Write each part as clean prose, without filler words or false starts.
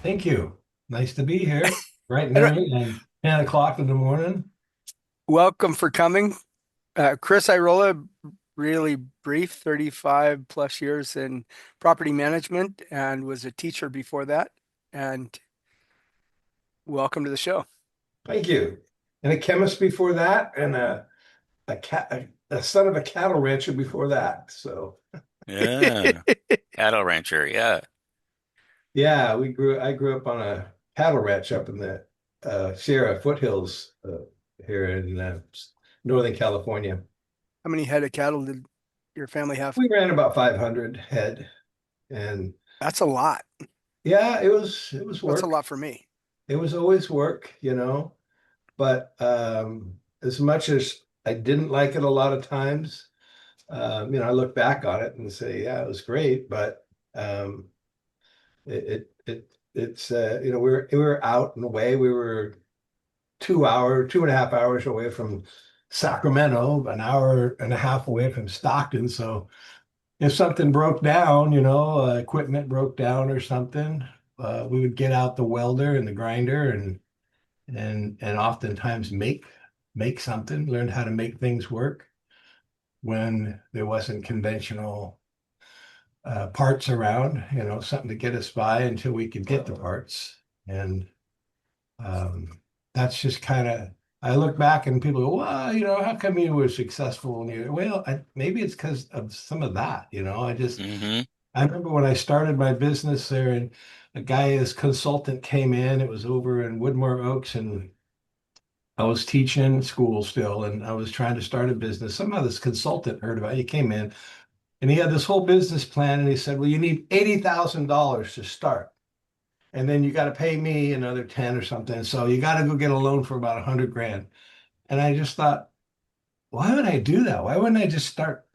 Thank you. Nice to be here, bright and I don't, early and 10 o'clock in the morning. welcome for coming. Chris Airola, really brief, 35 plus years in property management and was a teacher before that. And welcome to the show. Thank you. And a chemist before that, and a son of a cattle rancher before that. So Yeah. Cattle rancher. Yeah. yeah, I grew up on a cattle ranch up in the Sierra foothills here in Northern California. How many head of cattle did your family have? We ran about 500 head, and That's a lot. yeah, it was That's a work. lot for me. It was always work, but as much as I didn't like it a lot of times, I look back on it and say, yeah, it was great, but it's we were out and away. We were 2.5 hours away from Sacramento, an hour and a half away from Stockton. So if something broke down, equipment broke down or something, we would get out the welder and the grinder and oftentimes make something, learn how to make things work when there wasn't conventional parts around, something to get us by until we could get the parts. And that's just kind of, I look back and people go, well, how come you were successful? And well, maybe it's because of some of that, Hmm. I remember when I started my business there and a guy as consultant came in, it was over in Woodmore Oaks, and I was teaching school still, and I was trying to start a business. Somehow this consultant heard about it. He came in and he had this whole business plan, and he said, well, you need $80,000 to start. And then you got to pay me another 10 or something. So you got to go get a loan for about 100 grand. And I just thought, why would I do that? Why wouldn't I just start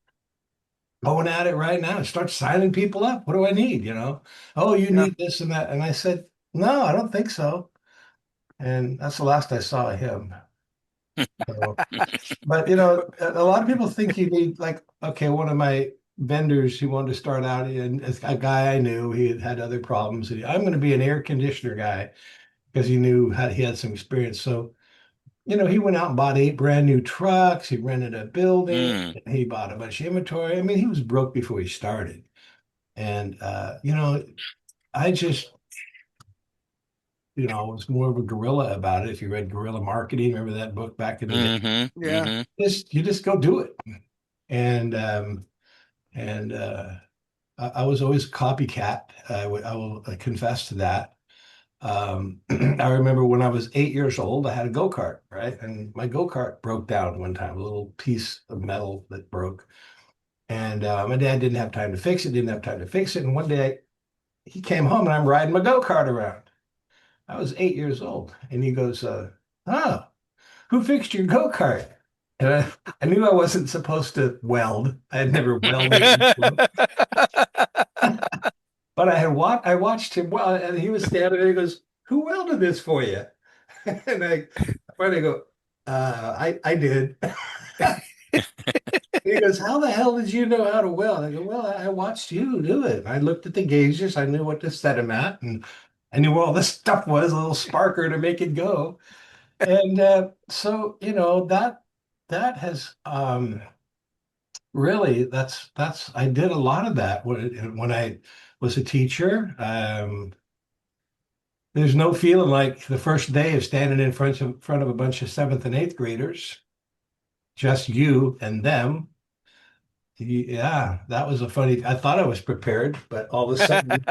going at it right now and start signing people up? What do I need? Oh, you Yeah. need this and that. And I said, no, I don't think so. And that's the last I saw of him. So, but a lot of people think you need, like, okay, one of my vendors, he wanted to start out, and it's a guy I knew, he had other problems. And I'm going to be an air conditioner guy because he knew how he had some experience. So, he went out and bought 8 brand new trucks. He rented a building. Mm. He bought a bunch of inventory. I mean, he was broke before he started. And, I just, was more of a guerrilla about it. If you read Guerrilla Marketing, remember that book back in the day? Hmm. Yeah. Hmm. You just go do it. And I was always a copycat. I will confess to that. I remember when I was 8 years old, I had a go-kart, right? And my go-kart broke down one time, a little piece of metal that broke. And my dad didn't have time to fix it, didn't have time to fix it. And one day he came home and I'm riding my go-kart around. I was 8 years old. And he goes, oh, who fixed your go-kart? And I knew I wasn't supposed to weld. I had never welded before. But I watched him well, and he was standing there. He goes, "Who welded this for you?" And I finally go, "I did." He goes, "How the hell did you know how to weld?" I go, "Well, I watched you do it. I looked at the gauges. I knew what to set them at, and I knew where all this stuff was, a little sparker to make it go." And so, that has really that's I did a lot of that when I was a teacher. There's no feeling like the first day of standing in front of a bunch of seventh and eighth graders, just you and them. Yeah, that was a funny. I thought I was prepared, but all of a sudden,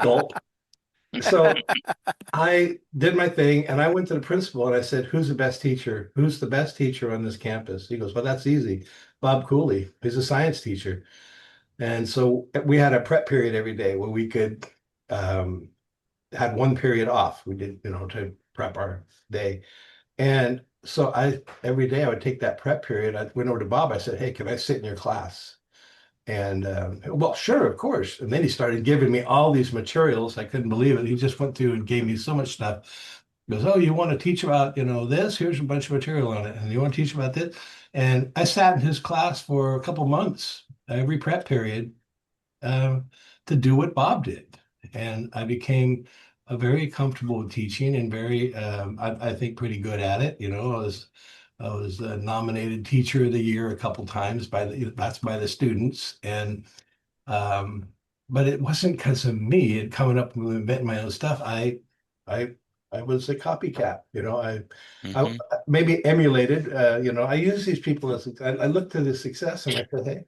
gulp. So I did my thing, and I went to the principal and I said, "Who's the best teacher? Who's the best teacher on this campus?" He goes, "Well, that's easy. Bob Cooley. He's a science teacher." And so we had a prep period every day where we could um, had one period off. We did, to prep our day. And so every day I would take that prep period. I went over to Bob. I said, "Hey, can I sit in your class?" And well, sure, of course. And then he started giving me all these materials. I couldn't believe it. He just went through and gave me so much stuff. He goes, "Oh, you want to teach about, this? Here's a bunch of material on it. And you want to teach about this?" And I sat in his class for a couple months, every prep period, um, to do what Bob did. And I became very comfortable with teaching and very, I think, pretty good at it. I was the nominated teacher of the year a couple times by the students, and um, but it wasn't because of me and coming up with inventing my own stuff. I, I was a copycat. I Hmm. maybe emulated. I use these people as I look to the success, and I said, hey,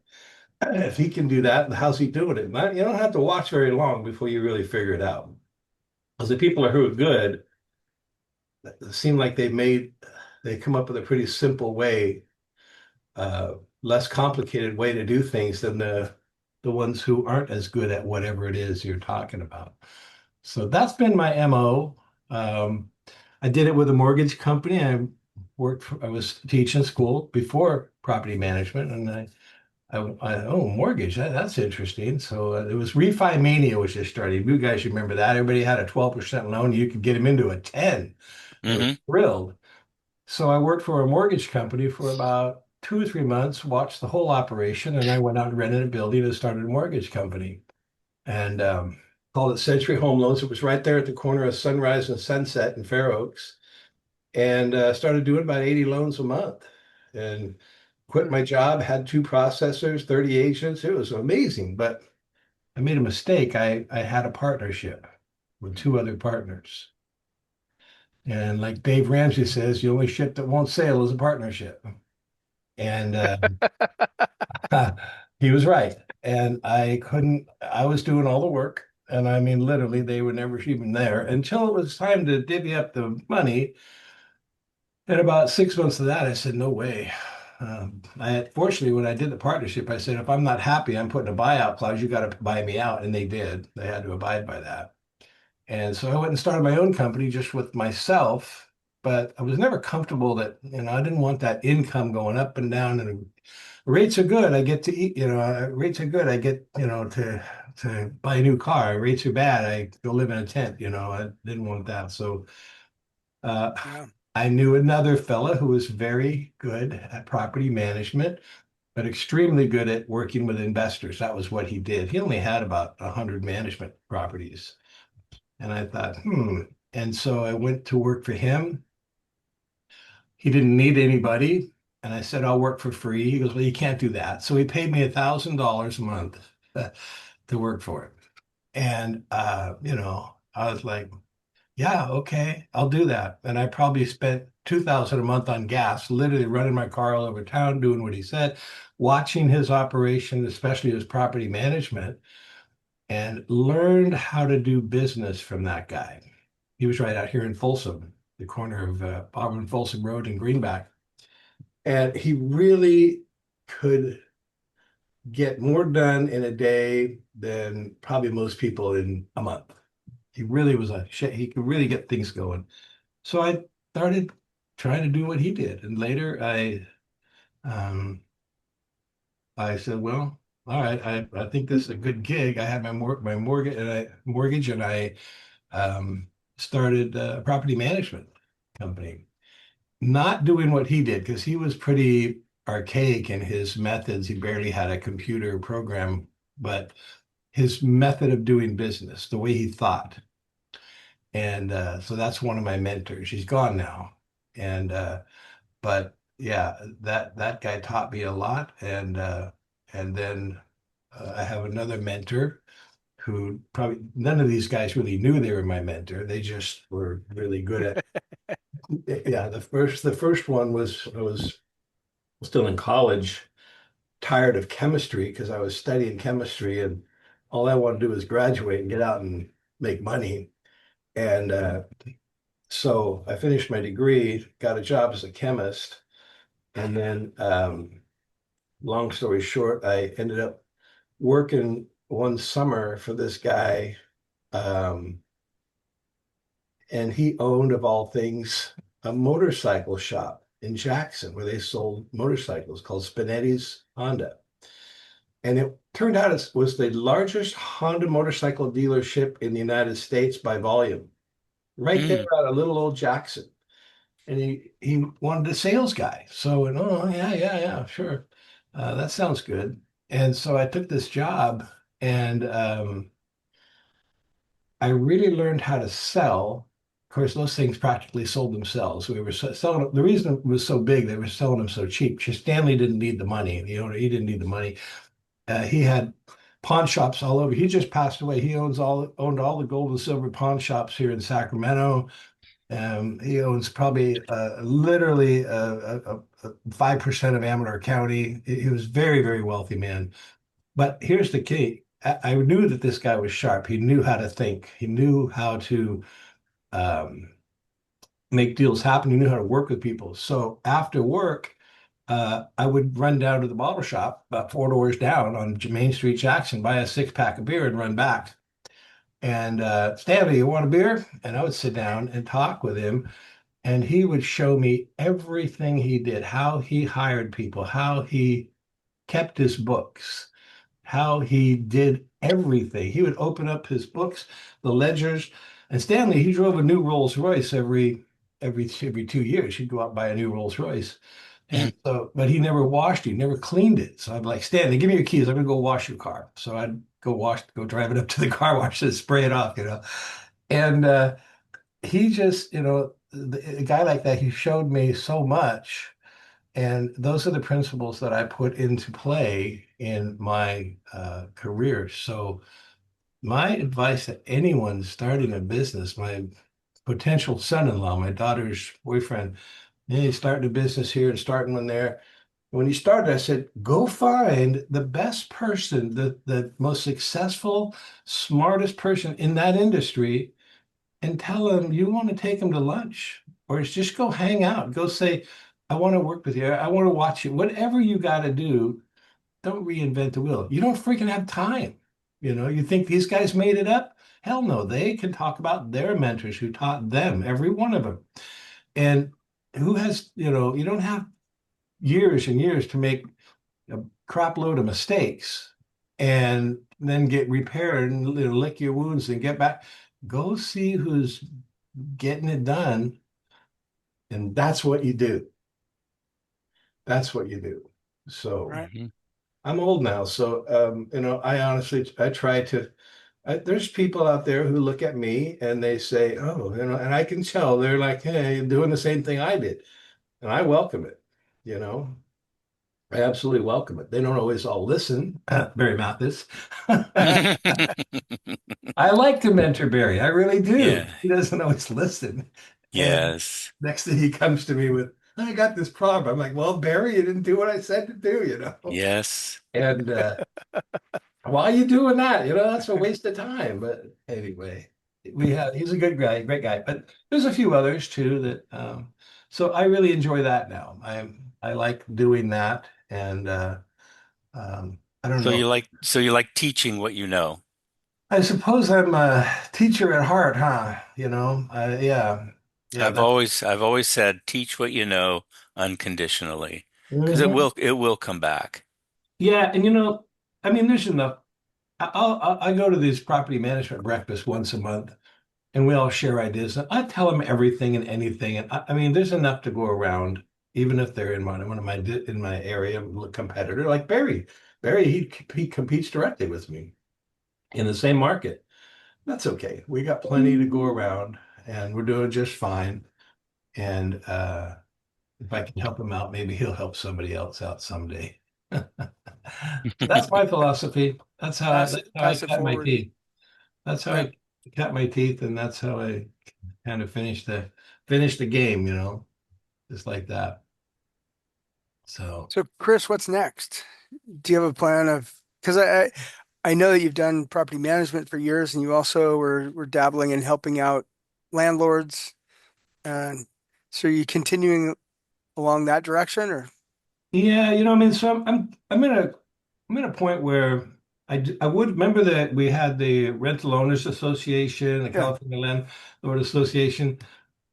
if he can do that, how's he doing it? You don't have to watch very long before you really figure it out. Because the people who are good seem like they come up with a pretty simple way, uh, less complicated way to do things than the ones who aren't as good at whatever it is you're talking about. So that's been my MO. Um, I did it with a mortgage company. I was teaching school before property management, and oh, mortgage, that's interesting. So it was Refi Mania was just starting. You guys remember that? Everybody had a 12% loan. You could get them into a 10. They were Hmm. thrilled. So I worked for a mortgage company for about 2 or 3 months, watched the whole operation, and I went out and rented a building and started a mortgage company. And called it Century Home Loans. It was right there at the corner of Sunrise and Sunset in Fair Oaks, and started doing about 80 loans a month. And quit my job, had two processors, 30 agents. It was amazing, but I made a mistake. I had a partnership with two other partners. And like Dave Ramsey says, the only ship that won't sail is a partnership. And he was right. And I was doing all the work. And I mean, literally, they were never even there until it was time to divvy up the money. And about 6 months of that, I said, no way. Fortunately, when I did the partnership, I said, if I'm not happy, I'm putting a buyout clause. You got to buy me out. And they did. They had to abide by that. And so I went and started my own company just with myself. But I was never comfortable that, I didn't want that income going up and down. And rates are good. I get to eat, rates are good. I get, to buy a new car. Rates are bad. I go live in a tent. I didn't want that. So uh, Yeah. I knew another fella who was very good at property management, but extremely good at working with investors. That was what he did. He only had about 100 management properties. And I thought, hmm. And so I went to work for him. He didn't need anybody. And I said, I'll work for free. He goes, well, you can't do that. So he paid me $1,000 a month to work for it. And, I was like, yeah, okay, I'll do that. And I probably spent 2,000 a month on gas, literally running my car all over town, doing what he said, watching his operation, especially his property management, and learned how to do business from that guy. He was right out here in Folsom, the corner of Auburn Folsom Road and Greenback. And he really could get more done in a day than probably most people in a month. He really was he could really get things going. So I started trying to do what he did. And later um, I said, well, all right, I think this is a good gig. I had my mortgage and I um, started a property management company. Not doing what he did because he was pretty archaic in his methods. He barely had a computer program, but his method of doing business, the way he thought. And so that's one of my mentors. He's gone now. And but yeah, that guy taught me a lot. And then I have another mentor who probably none of these guys really knew they were my mentor. They just were really good at yeah. The first one was I was still in college, tired of chemistry because I was studying chemistry and all I wanted to do was graduate and get out and make money. And so I finished my degree, got a job as a chemist, and then long story short, I ended up working one summer for this guy. Um, and he owned, of all things, a motorcycle shop in Jackson where they sold motorcycles called Spinetti's Honda. And it turned out it was the largest Honda motorcycle dealership in the United States by volume, right there Mm. out of little old Jackson. And he wanted a sales guy. So, oh, yeah, yeah, yeah, sure. That sounds good. And so I took this job and I really learned how to sell. Of course, those things practically sold themselves. We were selling. The reason it was so big, they were selling them so cheap. Stanley didn't need the money. The owner, he didn't need the money. He had pawn shops all over. He just passed away. He owned all the gold and silver pawn shops here in Sacramento. He owns probably literally 5% of Amador County. He was very, very wealthy man. But here's the key. I knew that this guy was sharp. He knew how to think. He knew how to um, make deals happen. He knew how to work with people. So after work, I would run down to the bottle shop about 4 doors down on Main Street, Jackson, buy a 6 pack of beer and run back. And Stanley, you want a beer? And I would sit down and talk with him. And he would show me everything he did, how he hired people, how he kept his books, how he did everything. He would open up his books, the ledgers. And Stanley, he drove a new Rolls Royce every 2 years. He'd go out and buy a new Rolls Royce. And so, but he never washed it, he never cleaned it. So I'd be like, Stanley, give me your keys. I'm gonna go wash your car. So I'd go drive it up to the car wash and spray it off, you know. And he just, a guy like that, he showed me so much. And those are the principles that I put into play in my career. So my advice to anyone starting a business, my potential son-in-law, my daughter's boyfriend, he's starting a business here and starting one there. When he started, I said, go find the best person, the most successful, smartest person in that industry, and tell him you want to take him to lunch, or just go hang out. Go say, I want to work with you. I want to watch you. Whatever you got to do, don't reinvent the wheel. You don't freaking have time. You think these guys made it up? Hell no. They can talk about their mentors who taught them, every one of them. And who has, you don't have years and years to make a crap load of mistakes and then get repaired and lick your wounds and get back. Go see who's getting it done, and that's what you do. That's what you do. So Right. I'm old now, so I honestly I try to. There's people out there who look at me and they say, "Oh, and I can tell they're like, hey, you're doing the same thing I did," and I welcome it. You know, I absolutely welcome it. They don't always all listen, Barry Mathis. I like to mentor Barry. I really do. Yeah. He doesn't always listen. And Yes. next thing he comes to me with, I got this problem. I'm like, well, Barry, you didn't do what I said to do. Yes. And why are you doing that? That's a waste of time. But anyway, he's a good guy, great guy. But there's a few others too that so I really enjoy that now. I like doing that. And I don't know. So you like teaching what you know. I suppose I'm a teacher at heart, huh? Yeah. Yeah, I've always said teach what you know unconditionally because Mhm. it will come back. Yeah, and I mean, there's enough. I go to these property management breakfasts once a month, and we all share ideas. And I tell them everything and anything, and I mean, there's enough to go around, even if they're in one of my in my area competitor like Barry. Barry, he competes directly with me in the same market. That's okay. We got plenty to go around, and we're doing just fine. And if I can help him out, maybe he'll help somebody else out someday. That's my philosophy. That's how I Pass it cut my forward. teeth. That's how Yeah. I cut my teeth, and that's how I kind of finish the game, just like that. So So, Chris, what's next? Do you have a plan of, because I know that you've done property management for years and you also were dabbling in helping out landlords. And so are you continuing along that direction or? yeah, I mean, so I'm in a point where I would remember that we had the Rental Owners Association, the Yeah. California Landlord Association.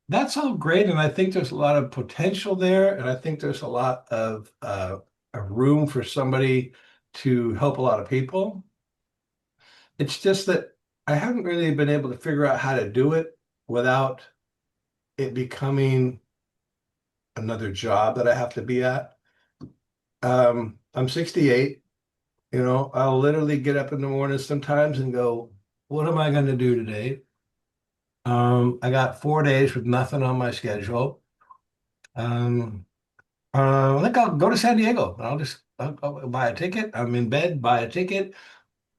That's all great, and I think there's a lot of potential there, and I think there's a lot of a room for somebody to help a lot of people. It's just that I haven't really been able to figure out how to do it without it becoming another job that I have to be at. I'm 68. I'll literally get up in the morning sometimes and go, what am I going to do today? I got 4 days with nothing on my schedule. Um, I think I'll go to San Diego. I'll buy a ticket. I'm in bed, buy a ticket,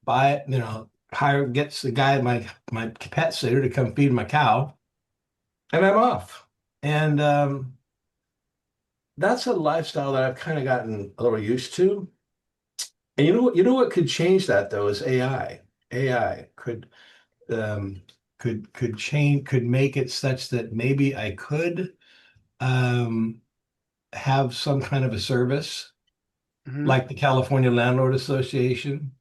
buy it, gets the guy, my pet sitter to come feed my cow, and I'm off. And that's a lifestyle that I've kind of gotten a little used to. And you know what could change that though is AI. AI um, could make it such that maybe I could um, have some kind of a service Hmm. like the California Landlord Association,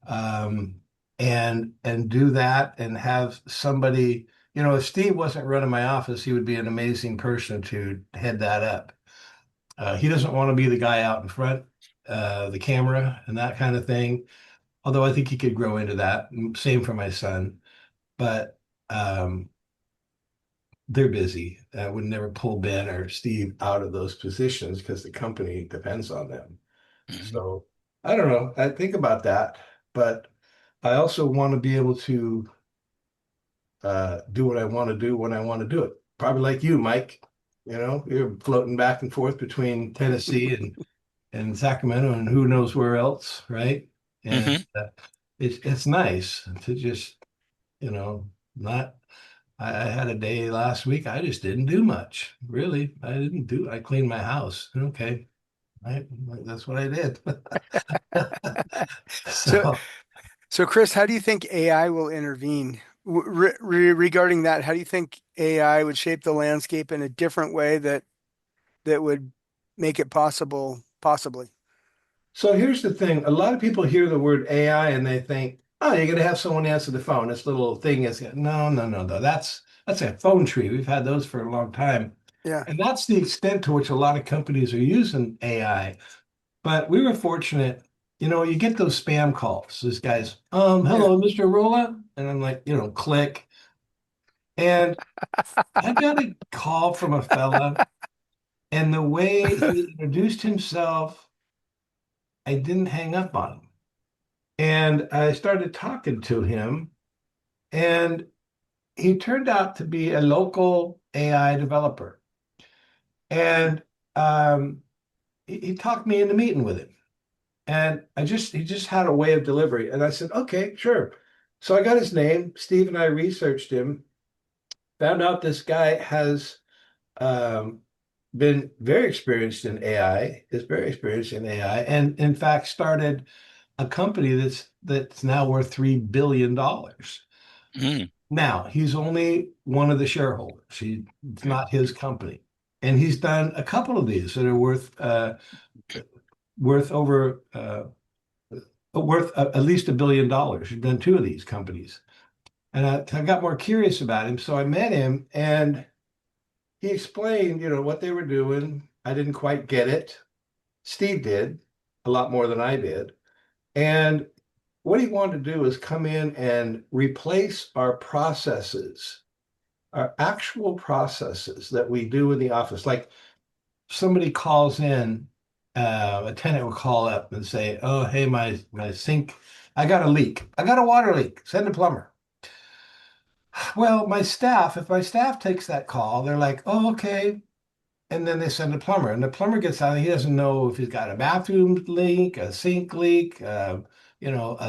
um, and do that and have somebody. If Steve wasn't running my office, he would be an amazing person to head that up. He doesn't want to be the guy out in front, the camera and that kind of thing. Although I think he could grow into that. Same for my son, but um, they're busy. I would never pull Ben or Steve out of those positions because the company depends on them. Mhm. So I don't know. I think about that, but I also want to be able to do what I want to do when I want to do it. Probably like you, Mike. You're floating back and forth between Tennessee and Sacramento and who knows where else, right? And Mhm. it's nice to just, not. I had a day last week. I just didn't do much. Really, I didn't do. I cleaned my house. Okay, right. That's what I did. So, So, so Chris, how do you think AI will intervene? Regarding that, how do you think AI would shape the landscape in a different way that would make it possible, possibly? so here's the thing. A lot of people hear the word AI and they think, oh, you're going to have someone answer the phone. This little thing is no, no, no, no. That's a phone tree. We've had those for a long time. Yeah, And that's the extent to which a lot of companies are using AI. But we were fortunate, you get those spam calls. This guy's, yeah. hello, Mr. Rolla. And I'm like, click. And I got a call from a fella, and the way he introduced himself, I didn't hang up on him. And I started talking to him, and he turned out to be a local AI developer. And um, he talked me into meeting with him. And he just had a way of delivery. And I said, okay, sure. So I got his name. Steve and I researched him, found out this guy has um, been very experienced in AI, is very experienced in AI, and in fact started a company that's now worth $3 billion. Mm. Now, he's only one of the shareholders. It's not his company. And he's done a couple of these that are worth over worth at least $1 billion. He's done two of these companies. And I got more curious about him. So I met him and he explained, what they were doing. I didn't quite get it. Steve did a lot more than I did. And what he wanted to do is come in and replace our processes, our actual processes that we do in the office. Like somebody calls in, a tenant will call up and say, "Oh, hey, my sink, I got a leak. I got a water leak. Send a plumber." Well, if my staff takes that call, they're like, "Oh, okay." And then they send a plumber, and the plumber gets out. He doesn't know if he's got a bathroom leak, a sink leak, a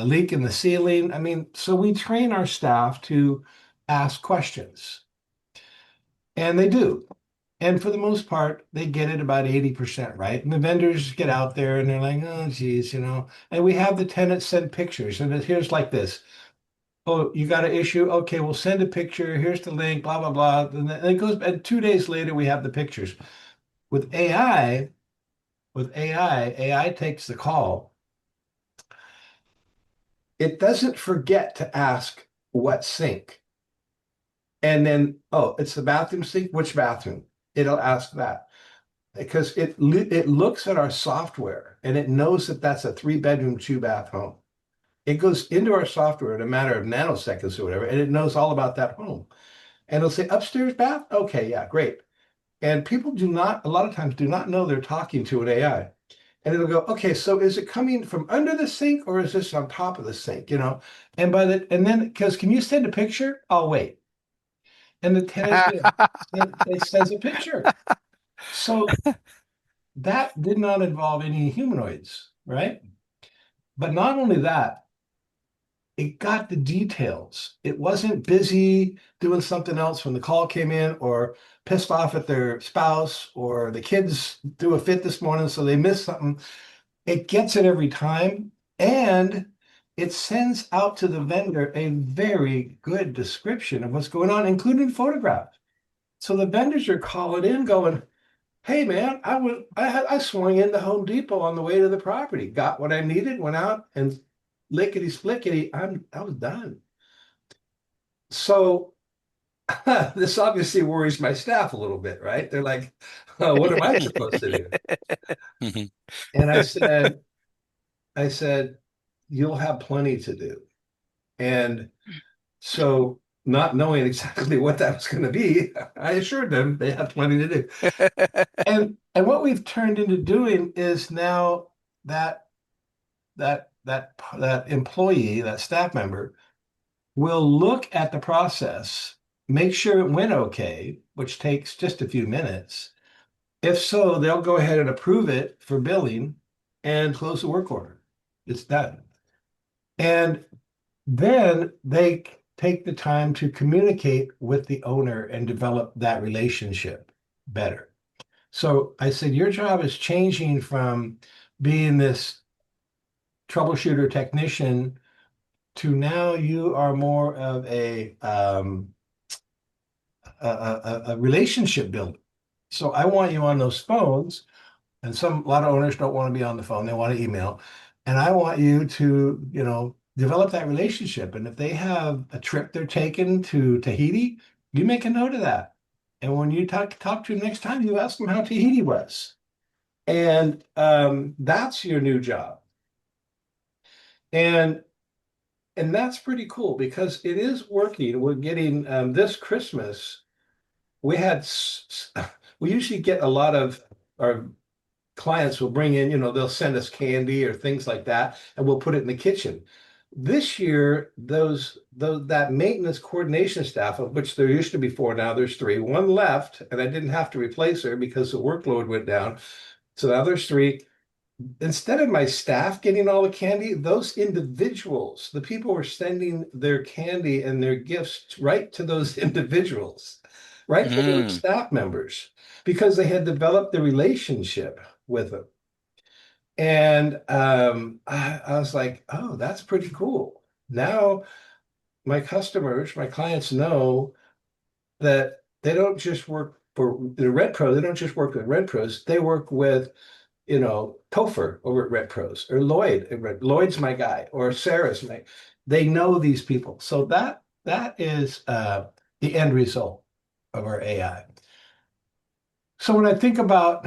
leak in the ceiling. I mean, so we train our staff to ask questions, and they do. And for the most part, they get it about 80% right. And the vendors get out there and they're like, oh, geez, And we have the tenants send pictures. And here's like this. Oh, you got an issue? Okay, we'll send a picture. Here's the link, blah, blah, blah. And then it goes, and 2 days later, we have the pictures. With AI, AI takes the call. It doesn't forget to ask what sink. And then, oh, it's the bathroom sink. Which bathroom? It'll ask that because it looks at our software and it knows that that's a 3 bedroom, 2 bath home. It goes into our software in a matter of nanoseconds or whatever, and it knows all about that home. And it'll say upstairs bath. Okay, yeah, great. And people a lot of times do not know they're talking to an AI. and it'll go, okay, so is it coming from under the sink or is this on top of the sink? And then because can you send a picture? I'll wait. And the tenant it sends a picture. So that did not involve any humanoids, right? But not only that, it got the details. It wasn't busy doing something else when the call came in or pissed off at their spouse or the kids threw a fit this morning, so they missed something. It gets it every time. And it sends out to the vendor a very good description of what's going on, including photographs. So the vendors are calling in going, hey man, I swung into Home Depot on the way to the property, got what I needed, went out and lickety splickety, I was done. So this obviously worries my staff a little bit, right? They're like, oh, what am I supposed to do? Mhm. And I said, you'll have plenty to do. And so not knowing exactly what that was going to be, I assured them they have plenty to do. And what we've turned into doing is now that employee, that staff member, will look at the process, make sure it went okay, which takes just a few minutes. If so, they'll go ahead and approve it for billing and close the work order. It's done. And then they take the time to communicate with the owner and develop that relationship better. So I said, your job is changing from being this troubleshooter technician to now you are more of a relationship builder. So I want you on those phones, and a lot of owners don't want to be on the phone; they want to email, and I want you to, develop that relationship. And if they have a trip they're taking to Tahiti, you make a note of that. And when you talk to them next time, you ask them how Tahiti was, and that's your new job. And that's pretty cool because it is working. We're getting this Christmas. We had we usually get a lot of our clients will bring in, they'll send us candy or things like that, and we'll put it in the kitchen. This year, that maintenance coordination staff, of which there used to be four, now there's three. One left, and I didn't have to replace her because the workload went down. So now there's three. Instead of my staff getting all the candy, those individuals, the people were sending their candy and their gifts right to those individuals, right to their Mm. staff members, because they had developed the relationship with them. And I was like, oh, that's pretty cool. Now my customers, my clients know that they don't just work for the Red Pro, they don't just work with Red Pros, they work with Topher over at Red Pros or Lloyd. Lloyd's my guy, or Sarah's my. They know these people, so that is the end result of our AI. So when I think about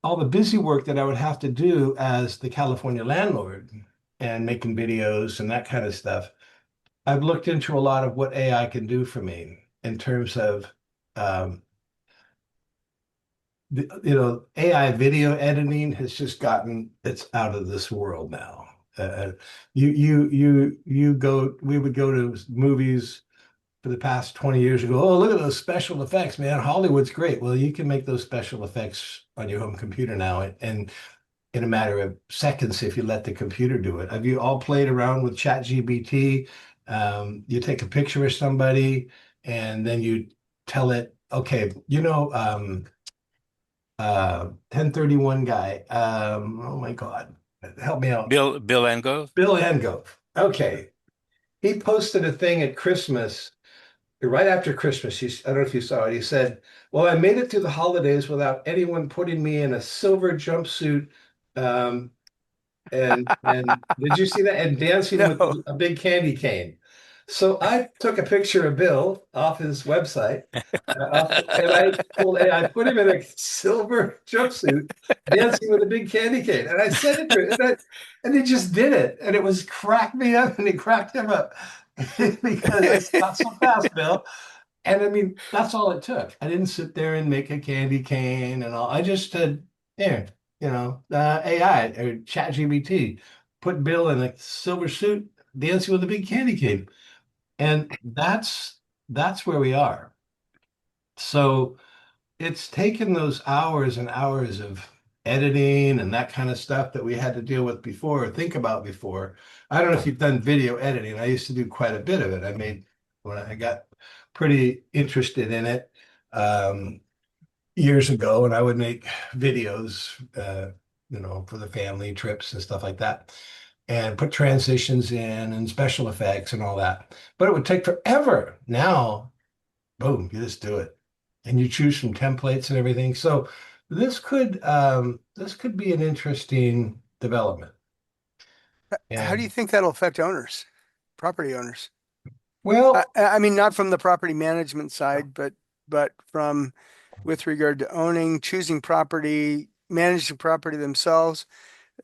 all the busy work that I would have to do as the California landlord and making videos and that kind of stuff, I've looked into a lot of what AI can do for me in terms of um, AI video editing has just it's out of this world now. We would go to movies for the past 20 years ago. Oh, look at those special effects, man. Hollywood's great. Well, you can make those special effects on your home computer now and in a matter of seconds if you let the computer do it. Have you all played around with ChatGPT? You take a picture of somebody and then you tell it, okay, 1031 guy. Oh my God, help me out. Bill Engo? Bill Engo. Okay. He posted a thing at Christmas, right after Christmas. I don't know if you saw it. He said, well, I made it through the holidays without anyone putting me in a silver jumpsuit. Um, and did you see that? And dancing with No. a big candy cane. So I took a picture of Bill off his website, and I told AI, put him in a silver jumpsuit, dancing with a big candy cane, and I sent it to him, and he just did it, and it was cracked me up, and it cracked him up because I said, not so fast, Bill. And I mean, that's all it took. I didn't sit there and make a candy cane and all. I just said, here, AI or ChatGPT, put Bill in a silver suit, dancing with a big candy cane. And that's where we are. So it's taken those hours and hours of editing and that kind of stuff that we had to deal with before or think about before. I don't know if you've done video editing. I used to do quite a bit of it. I made when I got pretty interested in it years ago, and I would make videos, for the family trips and stuff like that, and put transitions in and special effects and all that. But it would take forever. Now, boom, you just do it, and you choose from templates and everything. So this could be an interesting development. How do you And think that'll affect owners, property owners? I, well, I mean, not from the property management side, but from with regard to owning, choosing property, managing property themselves.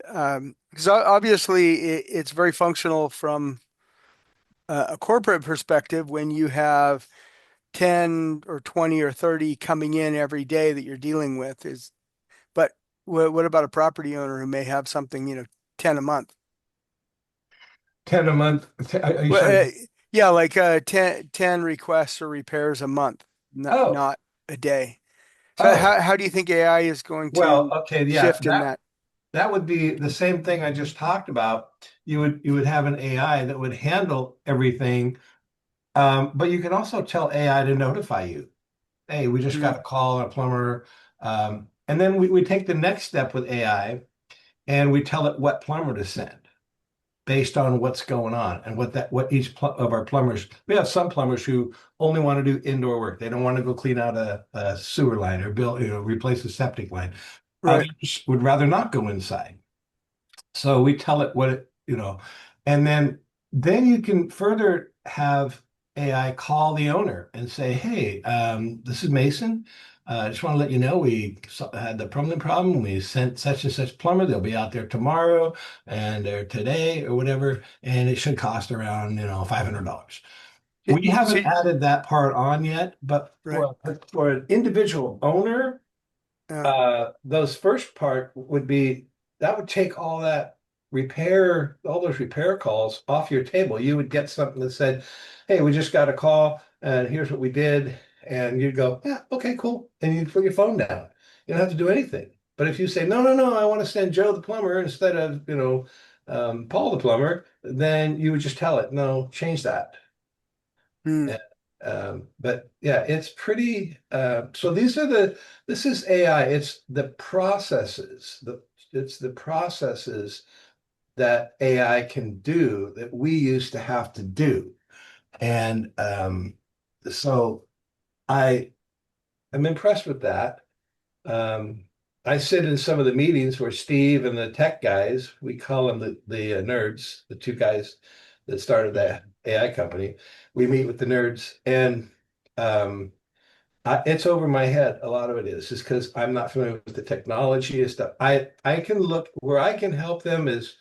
Because obviously it's very functional from a corporate perspective when you have 10 or 20 or 30 coming in every day that you're dealing with is, but what about a property owner who may have something, 10 a month? 10 a month. Are you Well, talking? yeah, like 10 requests or repairs a month, not Oh, not a day. So oh, how do you think AI is going well, to okay, yeah, shift in that that? that would be the same thing I just talked about. You would have an AI that would handle everything, but you can also tell AI to notify you. Hey, we just got Mm, a call on a plumber. And then we take the next step with AI and we tell it what plumber to send based on what's going on and what each pl of our plumbers. We have some plumbers who only want to do indoor work. They don't want to go clean out a sewer line or build, replace a septic line. right. Others would rather not go inside. So we tell it what and then you can further have AI call the owner and say, "Hey, this is Mason. I just want to let you know had the plumbing problem. We sent such and such plumber. They'll be out there tomorrow or today or whatever, and it should cost around $500." We So, haven't added that part on yet, but right. for an individual owner Yeah. those first part would be that would take all those repair calls off your table. You would get something that said, "Hey, we just got a call, and here's what we did," and you'd go, "Yeah, okay, cool," and you'd put your phone down. You don't have to do anything. But if you say, "No, no, no, I want to send Joe the plumber instead of Paul the plumber," then you would just tell it, "No, change that." Mm, Yeah. But yeah, it's pretty. So this is AI. It's the processes that AI can do that we used to have to do. And so I am impressed with that. Um, I sit in some of the meetings where Steve and the tech guys, we call them the nerds, the two guys that started that AI company. We meet with the nerds, and it's over my head. A lot of it is just because I'm not familiar with the technology and stuff. I can look where I can help them is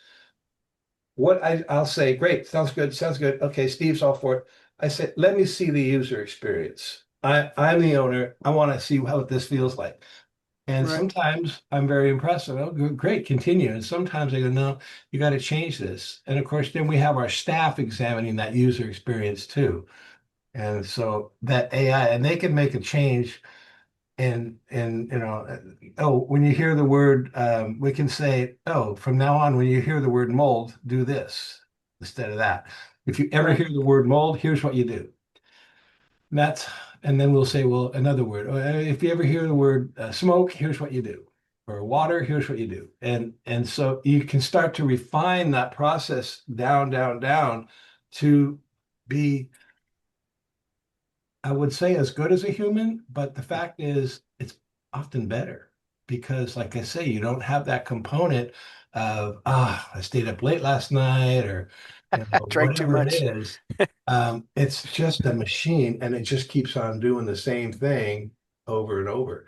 I'll say, great, sounds good, sounds good. Okay, Steve's all for it. I say, let me see the user experience. I'm the owner. I want to see how this feels like. And right. sometimes I'm very impressed. Oh, great, continue. And sometimes I go, no, you got to change this. And of course, then we have our staff examining that user experience too. And so that AI, and they can make a change. And oh, when you hear the word, we can say, oh, from now on, when you hear the word mold, do this instead of that. If you ever Right. hear the word mold, here's what you do. That's, and then we'll say, well, another word. If you ever hear the word smoke, here's what you do. Or water, here's what you do. And so you can start to refine that process down, down, down to be, I would say, as good as a human, but the fact is it's often better because, like I say, you don't have that component of, I stayed up late last night or Drank too whatever it much. is. It's just a machine and it just keeps on doing the same thing over and over.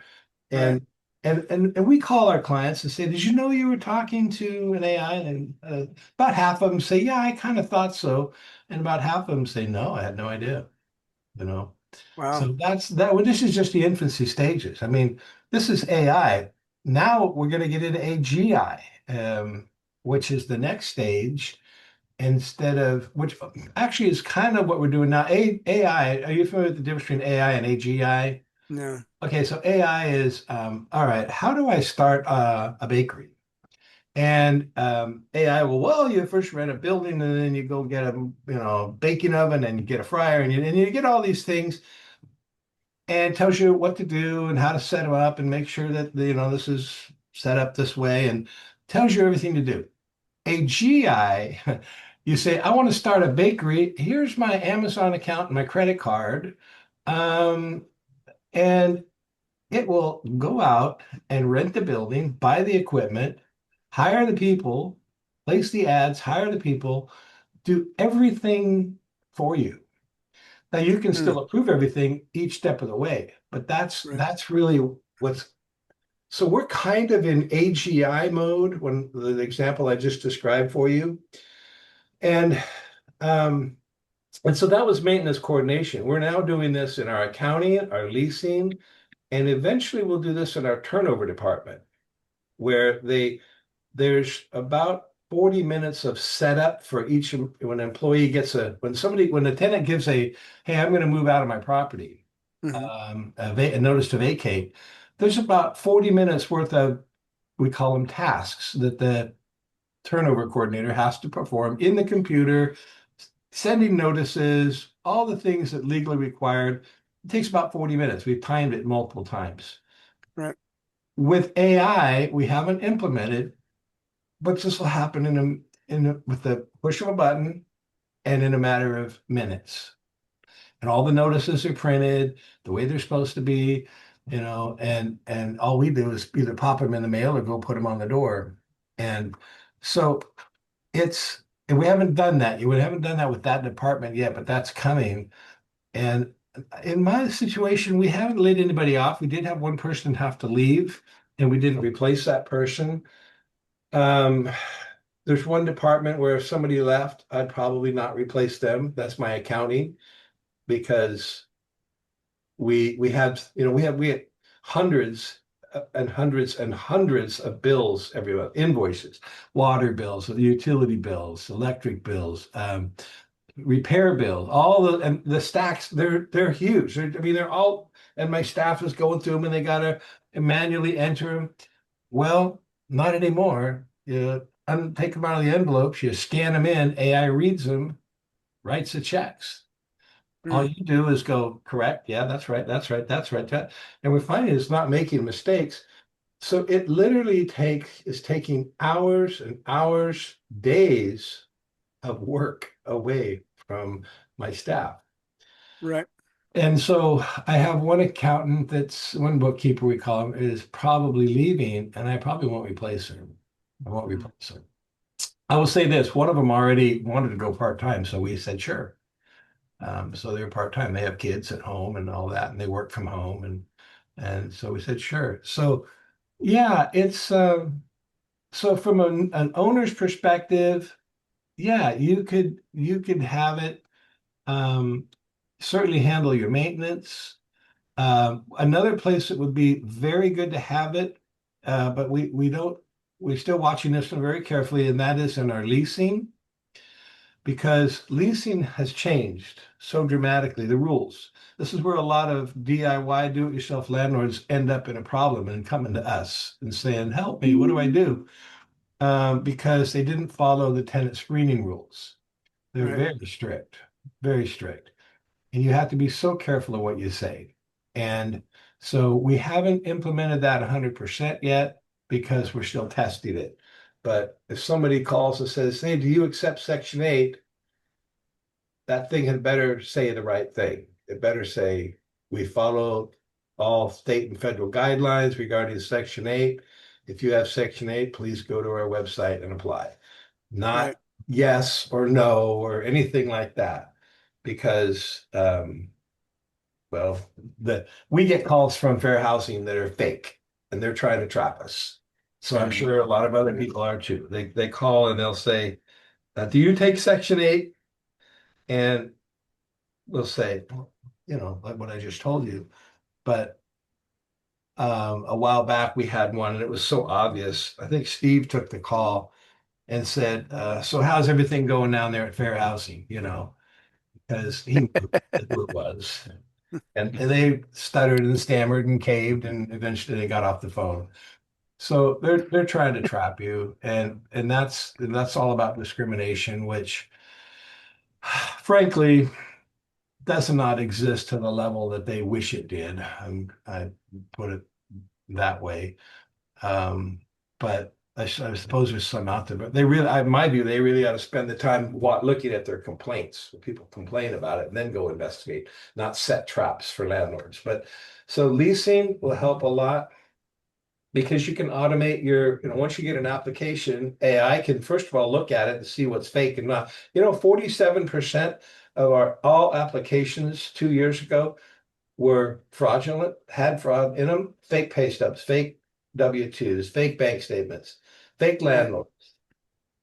Right. And and we call our clients and say, "Did you know you were talking to an AI?" And about half of them say, "Yeah, I kind of thought so," and about half of them say, "No, I had no idea." You know. Wow. So that's that. Well, this is just the infancy stages. I mean, this is AI. now we're going to get into AGI, which is the next stage instead of which actually is kind of what we're doing now. AI, are you familiar with the difference between AI and AGI? No. Okay, so AI is all right. How do I start a bakery? And AI, well, you first rent a building, and then you go get a baking oven, and you get a fryer, and you get all these things, and it tells you what to do and how to set them up, and make sure that this is set up this way, and tells you everything to do. AGI, you say, I want to start a bakery. Here's my Amazon account and my credit card. Um, and it will go out and rent the building, buy the equipment, hire the people, place the ads, hire the people, do everything for you. Now you can Hmm. still approve everything each step of the way, but that's Right. that's really what's so we're kind of in AGI mode when the example I just described for you. And um, and so that was maintenance coordination. We're now doing this in our accounting, our leasing, and eventually we'll do this in our turnover department, where there's about 40 minutes of setup for each when an employee gets when the tenant gives hey, I'm going to move out of my property, Hmm. a notice to vacate. There's about 40 minutes worth of, we call them tasks, that the turnover coordinator has to perform in the computer, sending notices, all the things that legally required. It takes about 40 minutes. We've timed it multiple times. Right. With AI, we haven't implemented, but this will happen with the push of a button and in a matter of minutes. And all the notices are printed the way they're supposed to be, and all we do is either pop them in the mail or go put them on the door. And so and we haven't done that. We haven't done that with that department yet, but that's coming. And in my situation, we haven't laid anybody off. We did have one person have to leave, and we didn't replace that person. Um, there's one department where if somebody left, I'd probably not replace them. That's my accounting, because we had hundreds and hundreds and hundreds of bills every month, invoices, water bills, utility bills, electric bills, repair bills, and the stacks, they're huge. I mean, they're all, and my staff is going through them, and they gotta manually enter them. Well, not anymore. You take them out of the envelopes, you scan them in, AI reads them, writes the checks. All Hmm. you do is go, correct, yeah, that's right, that's right, that's right, and we're finding it's not making mistakes. So it literally is taking hours and hours, days of work away from my staff. Right. And so I have one bookkeeper, we call him, is probably leaving, and I probably won't replace him. I won't Hmm. replace him. I will say this, one of them already wanted to go part-time, so we said, sure. So they're part-time. They have kids at home and all that, and they work from home, and so we said, sure. So yeah, it's so from an owner's perspective, yeah, you could have it um, certainly handle your maintenance. Another place that would be very good to have it, but we don't, we're still watching this one very carefully, and that is in our leasing, because leasing has changed so dramatically, the rules. This is where a lot of DIY, do-it-yourself landlords end up in a problem and coming to us and saying, help me, what do I do? Because they didn't follow the tenant screening rules. They're Right. very strict, very strict. And you have to be so careful of what you say. And so we haven't implemented that 100% yet because we're still testing it. But if somebody calls and says, hey, do you accept Section 8? That thing had better say the right thing. It better say, we follow all state and federal guidelines regarding Section 8. If you have Section 8, please go to our website and apply. Right. Not yes or no or anything like that. Because well, we get calls from fair housing that are fake, and they're trying to trap us. So I'm Mm. sure a lot of other people are too. They call and they'll say, do you take Section 8? And we'll say, well, like what I just told you. But A while back we had one and it was so obvious. I think Steve took the call and said, so how's everything going down there at Fair Housing? Because he knew who it was. And they stuttered and stammered and caved, and eventually they got off the phone. So they're trying to trap you, and that's all about discrimination, which frankly does not exist to the level that they wish it did. I put it that way. But I suppose there's some out there, but they really, in my view, they really ought to spend the time looking at their complaints. When people complain about it, and then go investigate, not set traps for landlords. But so leasing will help a lot because you can automate once you get an application, AI can first of all look at it and see what's fake and not. 47% of our all applications 2 years ago were fraudulent, had fraud in them, fake pay stubs, fake W-2s, fake bank statements, fake landlords.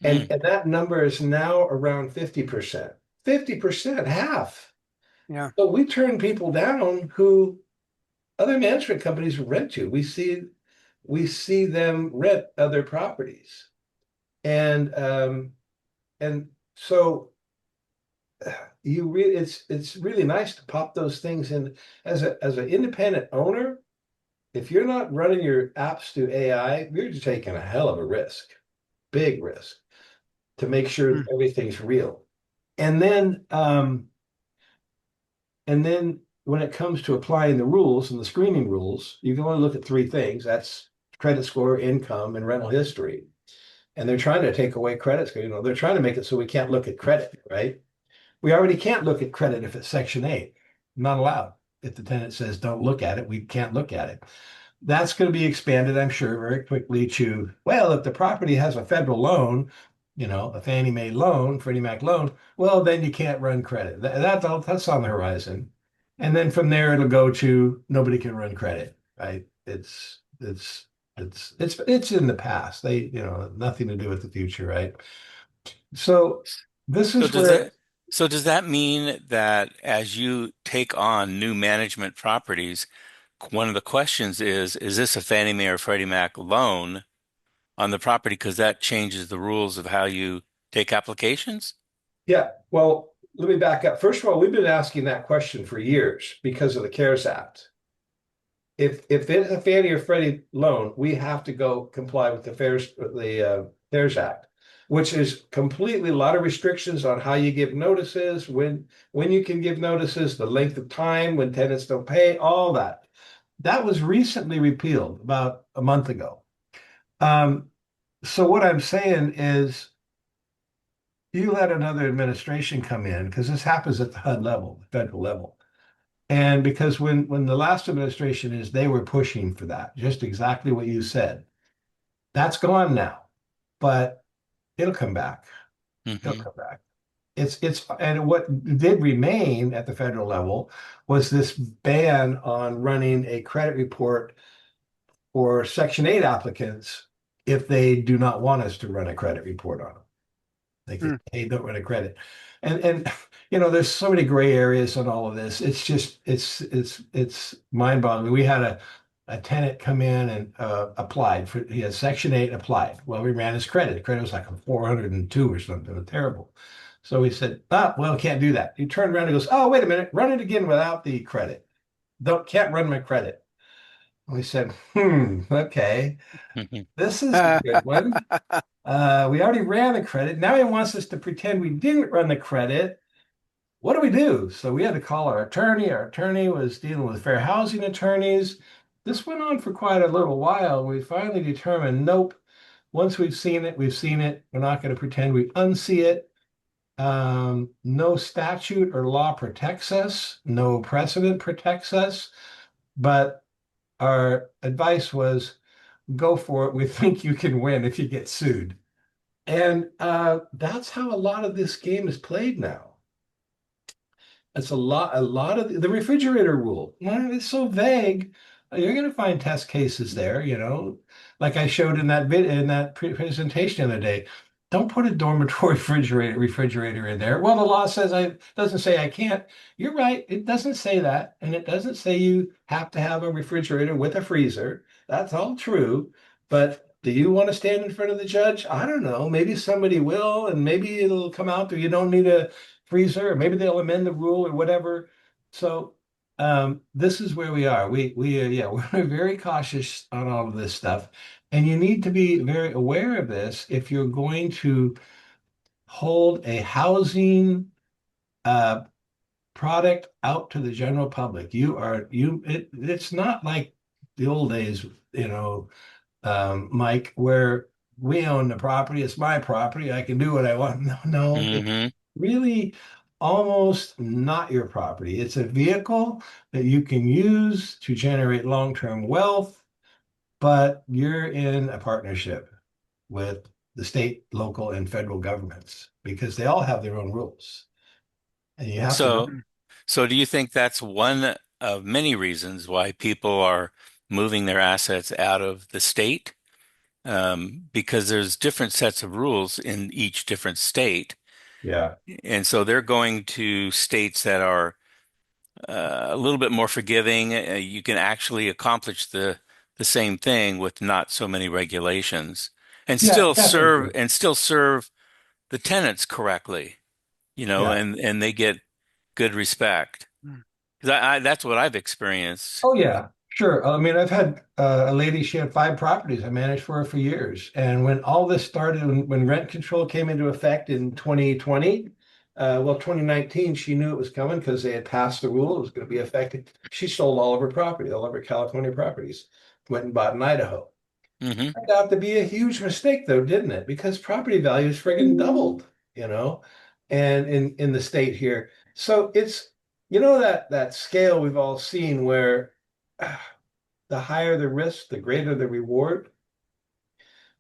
And that number is now around 50%. 50%, half. Yeah. So we turn people down who other management companies rent to. We see them rent other properties. And so it's really nice to pop those things in as an independent owner. If you're not running your apps through AI, you're just taking a hell of a risk, big risk, to make sure that everything's real. And then when it comes to applying the rules and the screening rules, you can only look at three things. That's credit score, income, and rental history. And they're trying to take away credit score. They're trying to make it so we can't look at credit, right? We already can't look at credit if it's Section 8. Not allowed. If the tenant says don't look at it, we can't look at it. That's going to be expanded, I'm sure, very quickly to, well, if the property has a federal loan, a Fannie Mae loan, Freddie Mac loan, well, then you can't run credit. That's on the horizon. And then from there, it'll go to nobody can run credit, right? It's in the past. Nothing to do with the future, right? So this So is does where, that so does that mean that as you take on new management properties, one of the questions is this a Fannie Mae or Freddie Mac loan on the property? Because that changes the rules of how you take applications? yeah, well, let me back up. First of all, we've been asking that question for years because of the CARES Act. If it's a Fannie or Freddie loan, we have to go comply with the CARES Act, which is completely a lot of restrictions on how you give notices, when you can give notices, the length of time, when tenants don't pay, all that. That was recently repealed about a month ago. So what I'm saying is you let another administration come in, because this happens at the HUD level, the federal level. And because when the last administration they were pushing for that, just exactly what you said. That's gone now, but it'll come back. It'll Hmm. come back. And what did remain at the federal level was this ban on running a credit report for Section 8 applicants if they do not want us to run a credit report on them. They can, hey, don't run a credit. And there's so many gray areas on all of this. It's just it's mind-boggling. We had a tenant come in and applied for, he had Section 8 applied. Well, we ran his credit. The credit was like a 402 or something. It was terrible. So we said, well, can't do that. He turned around and goes, oh, wait a minute, run it again without the credit. Can't run my credit. We said, okay, this is a good one. We already ran the credit. Now he wants us to pretend we didn't run the credit. What do we do? So we had to call our attorney. Our attorney was dealing with fair housing attorneys. This went on for quite a little while. We finally determined, nope, once we've seen it, we've seen it. We're not going to pretend we unsee it. No statute or law protects us. No precedent protects us. But our advice was go for it. We think you can win if you get sued. And that's how a lot of this game is played now. It's a lot of the refrigerator rule. It's so vague. You're going to find test cases there, like I showed in that presentation the other day. don't put a dormitory refrigerator in there. Well, the law says I doesn't say I can't. You're right. It doesn't say that. And it doesn't say you have to have a refrigerator with a freezer. That's all true. But do you want to stand in front of the judge? I don't know. Maybe somebody will, and maybe it'll come out that you don't need a freezer, or maybe they'll amend the rule or whatever. So this is where we are. We yeah, we're very cautious on all of this stuff. And you need to be very aware of this if you're going to hold a housing uh, product out to the general public. It's not like the old days, Mike, where we own the property, it's my property, I can do what I want. No, no, it's Hmm. really almost not your property. It's a vehicle that you can use to generate long-term wealth, but you're in a partnership with the state, local, and federal governments because they all have their own rules. And you have to So, Mm-hmm. so do you think that's one of many reasons why people are moving their assets out of the state? Because there's different sets of rules in each different state. yeah. And so they're going to states that are a little bit more forgiving. You can actually accomplish the same thing with not so many regulations Yeah, definitely. and still serve the tenants correctly, Yeah. and they get good respect. 'Cause that's what I've experienced. Oh, yeah, sure. I mean, I've had a lady, she had 5 properties. I managed for her for years. And when all this started, when rent control came into effect in 2020, 2019, she knew it was coming because they had passed the rule. It was going to be effective. She sold all of her property, all of her California properties, went and bought in Idaho. Hmm. Turned out to be a huge mistake, though, didn't it? Because property values friggin' doubled, you know, and in the state here. So it's that scale we've all seen where the higher the risk, the greater the reward.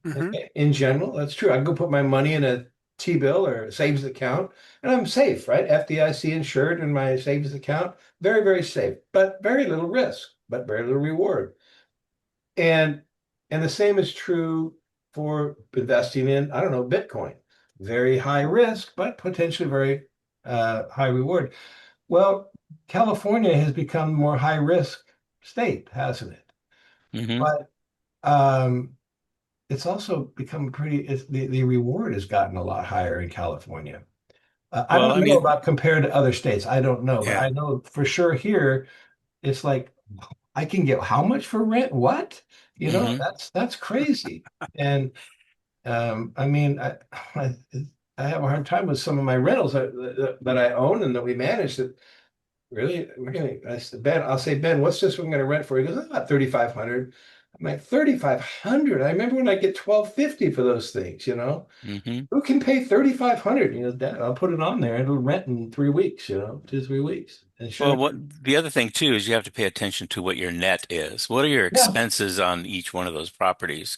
Mm-hmm. In general, that's true. I can go put my money in a T-bill or a savings account, and I'm safe, right? FDIC insured in my savings account, very, very safe, but very little risk, but very little reward. And and the same is true for investing in, I don't know, Bitcoin. Very high risk, but potentially very high reward. Well, California has become more high risk state, hasn't it? Hmm. But it's also become the reward has gotten a lot higher in California. I Well, don't I know mean, about compared to other states. I don't know, but yeah. I know for sure here it's like I can get how much for rent? What? Hmm. That's crazy. And I mean, I I have a hard time with some of my rentals that I own and that we manage. That really we're gonna. I said, Ben, I'll say, Ben, what's this we're gonna rent for? He goes, about 3,500. I'm like 3,500. I remember when I get 1,250 for those things. Hmm. Who can pay 3,500? Dad, I'll put it on there. It'll rent in 3 weeks. 2, 3 weeks. And sure Well, enough, the other thing too is you have to pay attention to what your net is. What are your yeah. expenses on each one of those properties?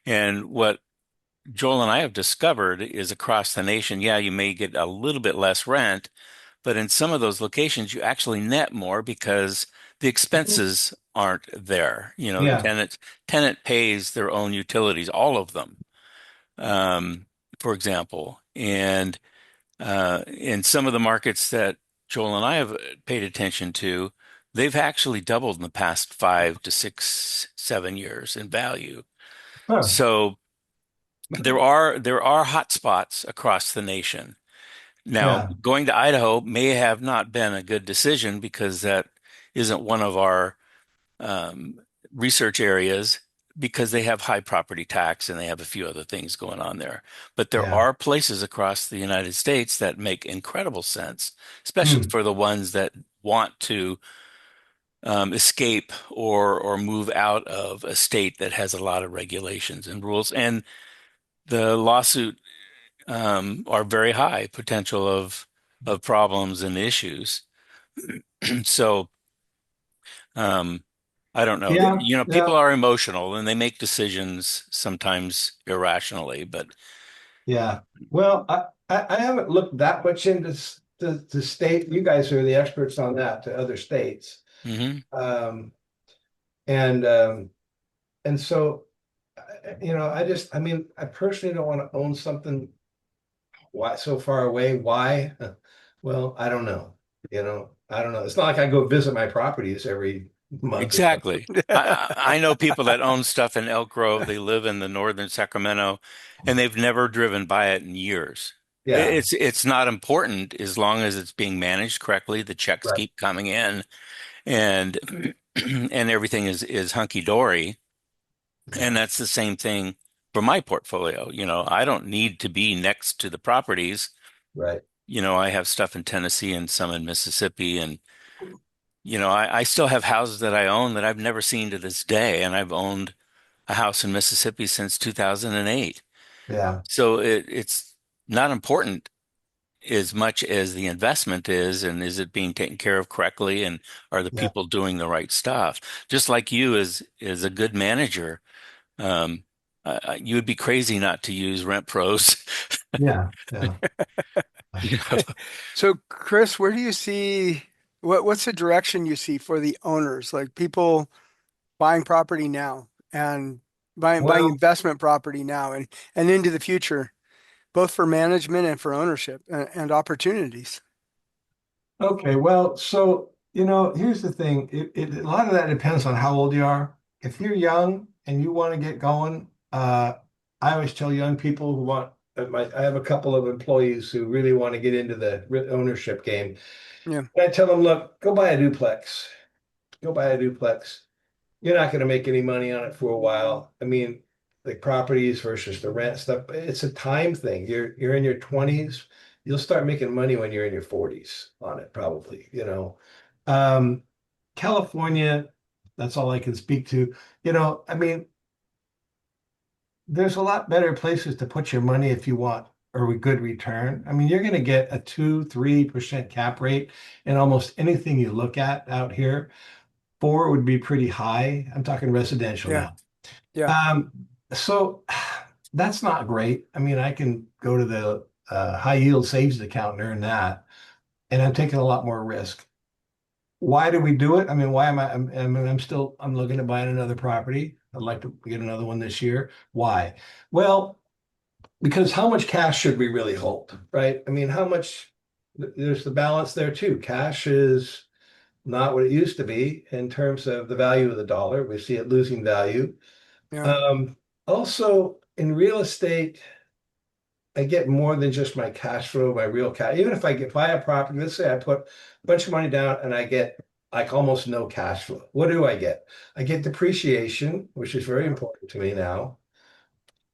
And what Joel and I have discovered is across the nation, yeah, you may get a little bit less rent, but in some of those locations, you actually net more because the expenses aren't there. The Yeah. tenant pays their own utilities, all of them, um, for example. And in some of the markets that Joel and I have paid attention to, they've actually doubled in the past 5 to 6, 7 years in value. Huh. So there are hot spots across the nation. Now, Yeah. going to Idaho may have not been a good decision because that isn't one of our um, research areas because they have high property tax and they have a few other things going on there. But there Yeah. are places across the United States that make incredible sense, especially Hmm. for the ones that want to escape or move out of a state that has a lot of regulations and rules. And the lawsuit are very high potential of problems and issues. So um, I don't know. Yeah. People Yeah. are emotional and they make decisions sometimes irrationally, but Yeah. Well, I haven't looked that much into the state. You guys are the experts on that to other states. hmm Um, and um, and so I mean, I personally don't want to own something why so far away. Why? Well, I don't know. I don't know. It's not like I go visit my properties every month or something. Exactly. I know people that own stuff in Elk Grove. They live in the northern Sacramento, and they've never driven by it in years. Yeah, It's not important as long as it's being managed correctly. The checks right. keep coming in, and and everything is hunky dory. And Yeah, that's the same thing for my portfolio. I don't need to be next to the properties. right. I have stuff in Tennessee and some in Mississippi, and I still have houses that I own that I've never seen to this day, and I've owned a house in Mississippi since 2008. Yeah, So it's not important as much as the investment is, and is it being taken care of correctly, and are the yeah, people doing the right stuff? Just like you as a good manager, um, you would be crazy not to use Rent Pros. yeah, yeah. You know? So, Chris, where do you see what's the direction you see for the owners, like people buying property now and buying Well, investment property now and into the future, both for management and for ownership and opportunities? okay. Well, so, here's the thing. A lot of that depends on how old you are. If you're young and you want to get going, I always tell young people who want, I have a couple of employees who really want to get into the ownership game. Yeah, And I tell them, look, go buy a duplex. Go buy a duplex. You're not going to make any money on it for a while. I mean, the properties versus the rent stuff, it's a time thing. You're in your 20s. You'll start making money when you're in your 40s on it, probably. Um, California, that's all I can speak to. I mean, there's a lot better places to put your money if you want a good return. I mean, you're going to get a 2-3% cap rate in almost anything you look at out here. 4 would be pretty high. I'm talking residential yeah, now. yeah, Um, so that's not great. I mean, I can go to the high yield savings account and earn that, and I'm taking a lot more risk. Why do we do it? I mean, why am I'm looking at buying another property. I'd like to get another one this year. Why? Well, because how much cash should we really hold, right? I mean, how much, there's the balance there too. Cash is not what it used to be in terms of the value of the dollar. We see it losing value. yeah, Um, Also, in real estate, I get more than just my cash flow, my real cash. Even if I buy a property, let's say I put a bunch of money down and I get like almost no cash flow. What do I get? I get depreciation, which is very yeah, important to me now.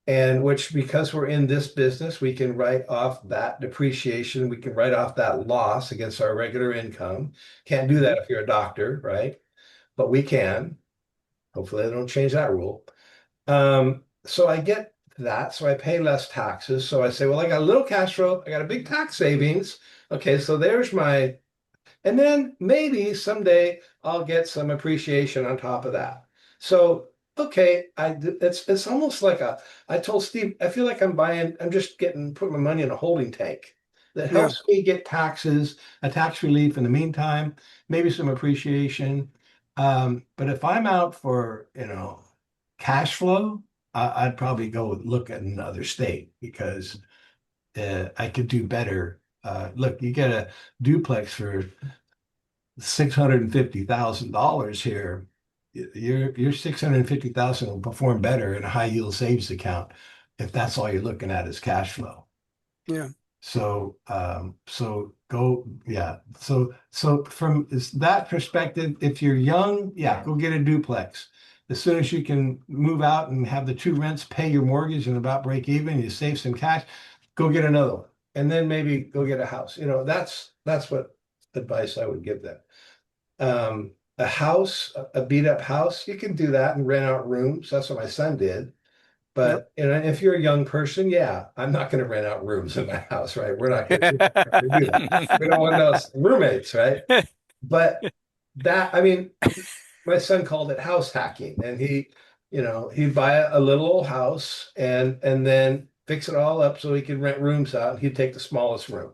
And which, because we're in this business, we can write off that depreciation. We can write off that loss against our regular income. Can't do hmm that if you're a doctor, right? But we can. Hopefully, they don't change that rule. So I get that. So I pay less taxes. So I say, well, I got a little cash flow. I got a big tax savings. Okay, so there's my, and then maybe someday I'll get some appreciation on top of that. So, okay, it's almost like I told Steve, I feel like I'm just putting my money in a holding tank that yeah, helps me get a tax relief in the meantime, maybe some appreciation. But if I'm out for, cash flow, I'd probably go look at another state because I could do better. Look, you get a duplex for $650,000 here. Your 650,000 will perform better in a high yield savings account if that's all you're looking at is cash flow. yeah, So go, yeah. So from that perspective, if you're young, yeah, go get a duplex. As soon as you can move out and have the two rents, pay your mortgage and about break even, you save some cash, go get another one. And then maybe go get a house. That's what advice I would give them. A house, a beat up house, you can do that and rent out rooms. That's what my son did. yep, But if you're a young person, yeah, I'm not going to rent out rooms in my house, right? We're not going to do that. We don't want those roommates, right? But I mean, my son called it house hacking, and he'd buy a little old house and then fix it all up so he could rent rooms out. He'd take the smallest room,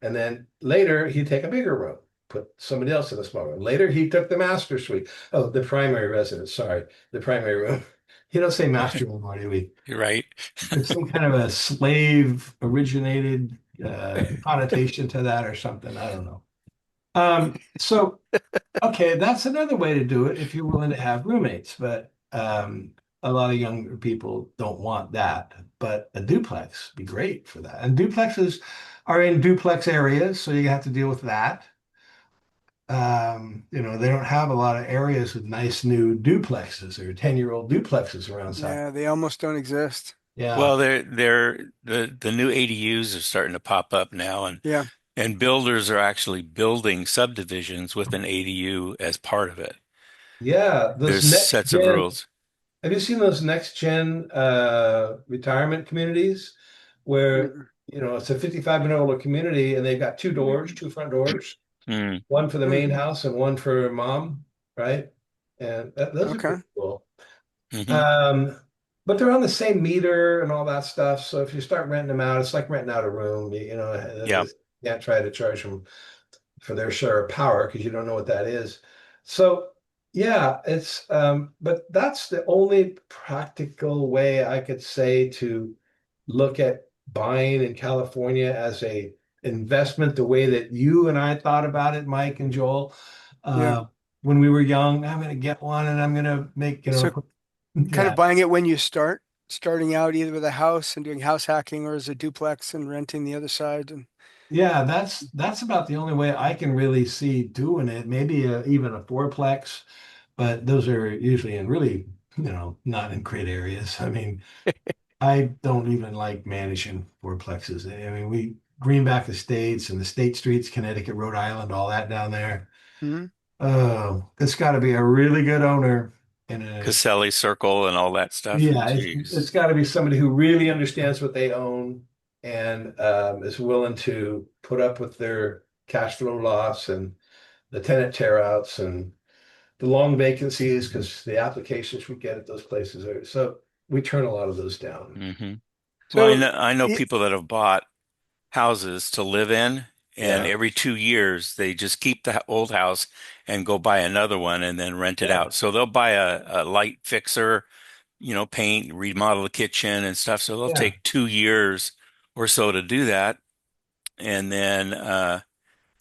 and then later he'd take a bigger room, put somebody else in the small room. Later he took the master suite. Oh, the primary residence. Sorry, the primary room. You don't say master anymore, do we? You're right. There's some kind of a slave originated connotation to that or something. I don't know. So okay, that's another way to do it if you're willing to have roommates, but a lot of younger people don't want that. But a duplex would be great for that. And duplexes are in duplex areas, so you have to deal with that. They don't have a lot of areas with nice new duplexes or 10-year-old duplexes around South. Yeah, they almost don't exist. Well, Yeah. the new ADUs are starting to pop up now, Yeah. and builders are actually building subdivisions with an ADU as part of it. Yeah. Those There's next sets of gen, rules. have you seen those next gen retirement communities where, Mm-mm. it's a 55 and older community and they've got two doors, two front doors, Mm, one for the Mm. main house and one for mom, right? And those are Okay. pretty cool. hmm Um, but they're on the same meter and all that stuff. So if you start renting them out, it's like renting out a room. Yeah. You can't try to charge them for their share of power because you don't know what that is. So yeah, but that's the only practical way I could say to look at buying in California as a investment, the way that you and I thought about it, Mike and Joel, Yeah. uh, when we were young. I'm going to get one and I'm going to make, So kind of yeah, buying it when you starting out either with a house and doing house hacking or as a duplex and renting the other side. And yeah, that's about the only way I can really see doing it. Maybe even a fourplex, but those are usually in really, not in great areas. I mean, I don't even like managing fourplexes. I mean, Greenback Estates and the State Streets, Connecticut, Rhode Island, all that down there. Mhm. Oh, it's got to be a really good owner and Caselli Circle and all that stuff. yeah, it's Jeez. got to be somebody who really understands what they own and is willing to put up with their cash flow loss and the tenant tear outs and the long vacancies because the applications we get at those places are so we turn a lot of those down. hmm Well, So I know people that have bought houses to live in, and Yeah. every 2 years they just keep the old house and go buy another one and then rent it Yeah. out. So they'll buy a light fixer, paint, remodel the kitchen and stuff. So they'll Yeah. take 2 years or so to do that. And then a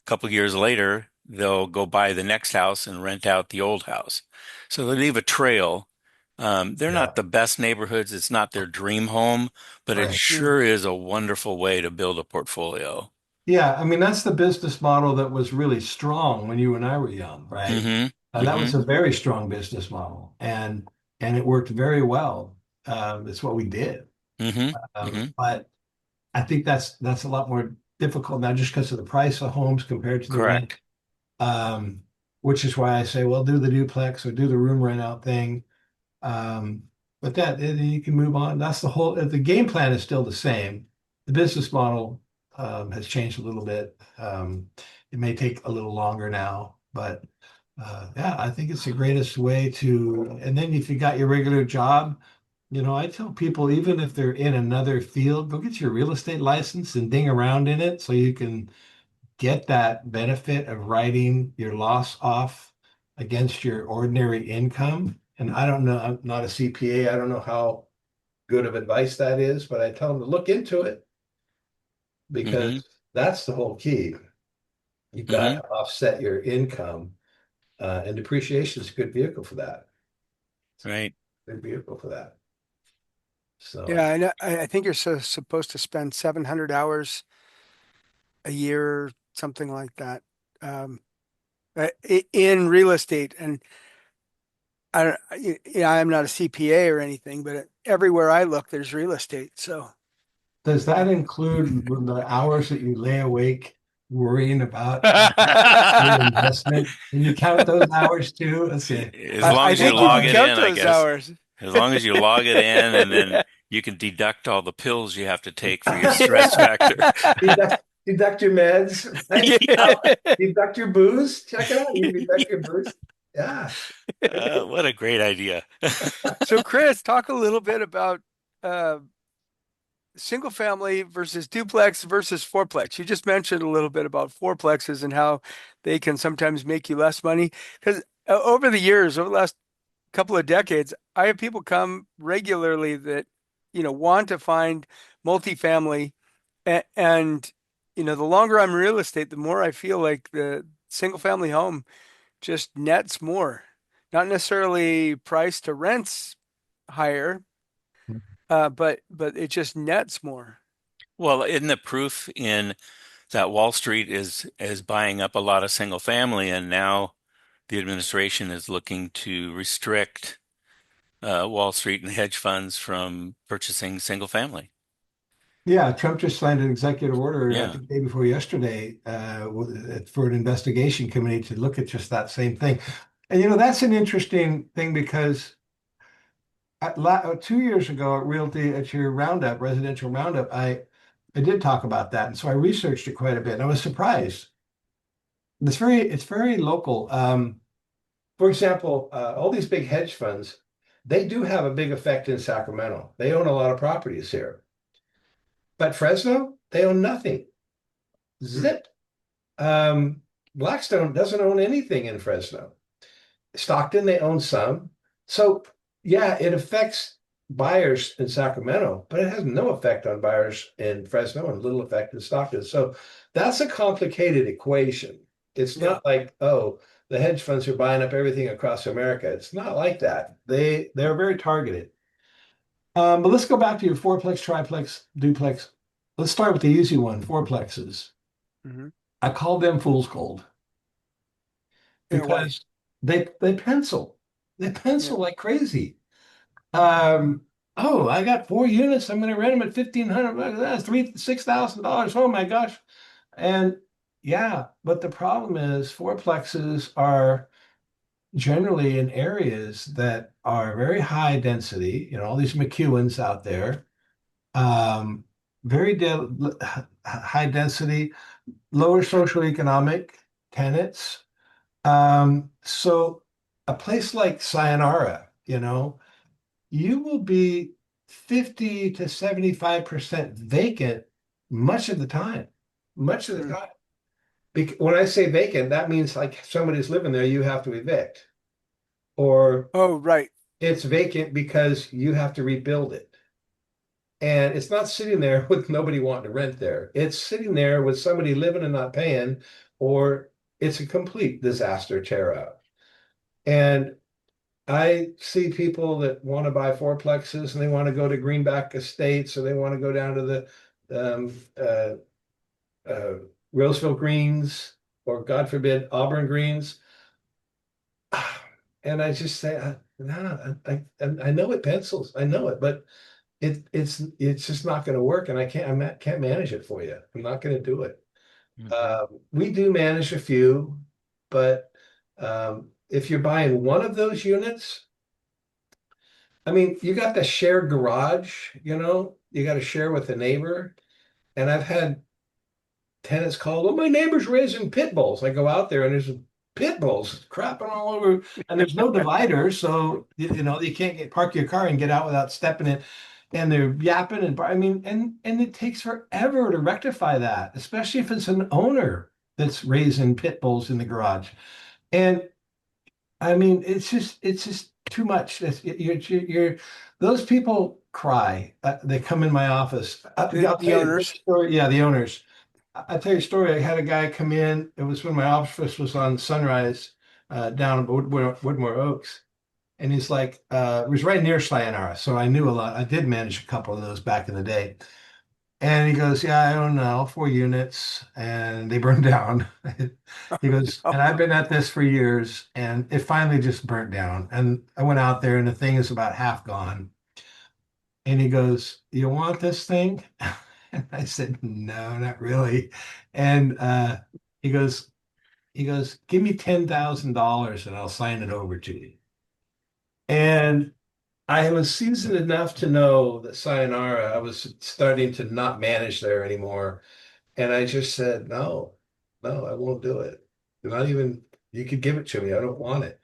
couple of years later, they'll go buy the next house and rent out the old house. So they leave a trail. They're Yeah. not the best neighborhoods. It's not their dream home, but it Right. yeah. sure is a wonderful way to build a portfolio. Yeah. I mean, that's the business model that was really strong when you and I were young, right? hmm That hmm was a very strong business model and it worked very well. It's what we did. hmm hmm But I think that's a lot more difficult now just because of the price of homes compared to the rent. Correct. Um, which is why I say, well, do the duplex or do the room rent out thing. Um, but you can move on. That's the game plan is still the same. The business model has changed a little bit. It may take a little longer now, but yeah, I think it's the greatest way to. And then if you got your regular job, I tell people even if they're in another field, go get your real estate license and ding around in it so you can get that benefit of writing your loss off against your ordinary income. And I don't know, I'm not a CPA. I don't know how good of advice that is, but I tell them to look into it because hmm that's the whole key. You've got hmm to offset your income, and depreciation is a good vehicle for that. It's Right. a good vehicle for that. Yeah, So, I know. I think you're supposed to spend 700 hours a year, something like that, um, in real estate. And I don't, I'm not a CPA or anything, but everywhere I look, there's real estate. So does that uh, include the hours that you lay awake worrying about your investment? Can you count those hours too? Let's see. As I, long I as you think you log can it count in, I those guess. hours. As long as you log it in, and then you can deduct all the pills you have to take for your stress Yeah. factor. Deduct your meds, right? Yeah. Deduct your booze. Check it out. You can deduct your booze. Yeah. What a great idea. So, Chris, talk a little bit about uh, single family versus duplex versus fourplex. You just mentioned a little bit about fourplexes and how they can sometimes make you less money. Because over the years, over the last couple of decades, I have people come regularly that, want to find multifamily, and the longer I'm in real estate, the more I feel like the single family home just nets more. Not necessarily price to rents higher, but it just nets more. Well, isn't the proof in that Wall Street is buying up a lot of single family, and now the administration is looking to restrict Wall Street and hedge funds from purchasing single family. Yeah, Trump just signed an executive order, I Yeah. think day before yesterday, for an investigation committee to look at just that same thing. And that's an interesting thing because 2 years ago at Realty at your roundup, residential roundup, I did talk about that, and so I researched it quite a bit. And I was surprised. It's very local. For example, all these big hedge funds, they do have a big effect in Sacramento. They own a lot of properties here. But Fresno, they own nothing. Hmm. Zip. Blackstone doesn't own anything in Fresno. Stockton, they own some. So, yeah, it affects buyers in Sacramento, but it has no effect on buyers in Fresno and little effect in Stockton. So that's a complicated equation. It's Yeah. not like, oh, the hedge funds are buying up everything across America. It's not like that. They're very targeted. But let's go back to your fourplex, triplex, duplex. Let's start with the easy one, fourplexes. Hmm. I call them fool's gold Yeah. Why? because they pencil. They Yeah. pencil like crazy. Um, oh, I got 4 units. I'm going to rent them at 1,500 bucks. That's $6,000. Oh my gosh. And yeah, but the problem is fourplexes are generally in areas that are very high density, all these McEwens out there, um, very high density, lower social economic tenants. So a place like Sayonara, you will be 50 to 75% vacant much of the time. Much of the Mm. time. When I say vacant, that means like somebody's living there, you have to evict, or Oh, right. it's vacant because you have to rebuild it. And it's not sitting there with nobody wanting to rent there. It's sitting there with somebody living and not paying, or it's a complete disaster tear out. And I see people that want to buy fourplexes and they want to go to Greenback Estates or they want to go down to the um, uh, Roseville Greens or, God forbid, Auburn Greens. And I just say, nah, I know it pencils, I know it, but it's just not going to work, and can't manage it for you. I'm not going to do it. Hmm. We do manage a few, but if you're buying one of those units, I mean, you got the shared garage, you got to share with the neighbor. And I've had tenants call, well, my neighbor's raising pit bulls. I go out there and there's pit bulls crapping all over, and there's no divider. So, you can't park your car and get out without stepping it. And they're yapping I mean, and it takes forever to rectify that, especially if it's an owner that's raising pit bulls in the garage. And I mean, it's just too much. Those people cry. They come in my office. The I'll the tell you a quick owners. story. Yeah, the owners. I'll tell you a story. I had a guy come in. It was when my office was on Sunrise, down in Woodmore Oaks. And he's like, it was right near Sayonara. So I knew a lot. I did manage a couple of those back in the day. And he goes, yeah, I own 4 units and they burned down. He goes, and I've been at this for years and it finally just burnt down. And I went out there and the thing is about half gone. And he goes, you want this thing? And I said, no, not really. And he goes, give me $10,000 and I'll sign it over to you. And I was seasoned enough to know that Sayonara, I was starting to not manage there anymore. And I just said, no, no, I won't do it. Not even, you could give it to me. I don't want it.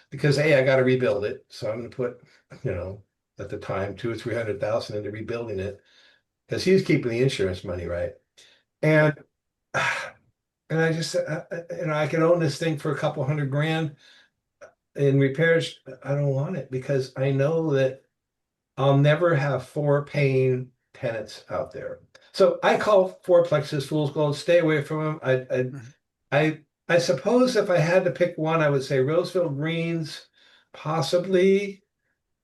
Because A, I got to rebuild it. So I'm going to put, at the time, 200 or 300,000 into rebuilding it because he's keeping the insurance money, right? And and I just said, I can own this thing for a couple hundred grand. in repairs, I don't want it because I know that I'll never have four paying tenants out there. So I call fourplexes fool's gold. Stay away from them. Mhm. I suppose if I had to pick one, I would say Roseville Greens, possibly.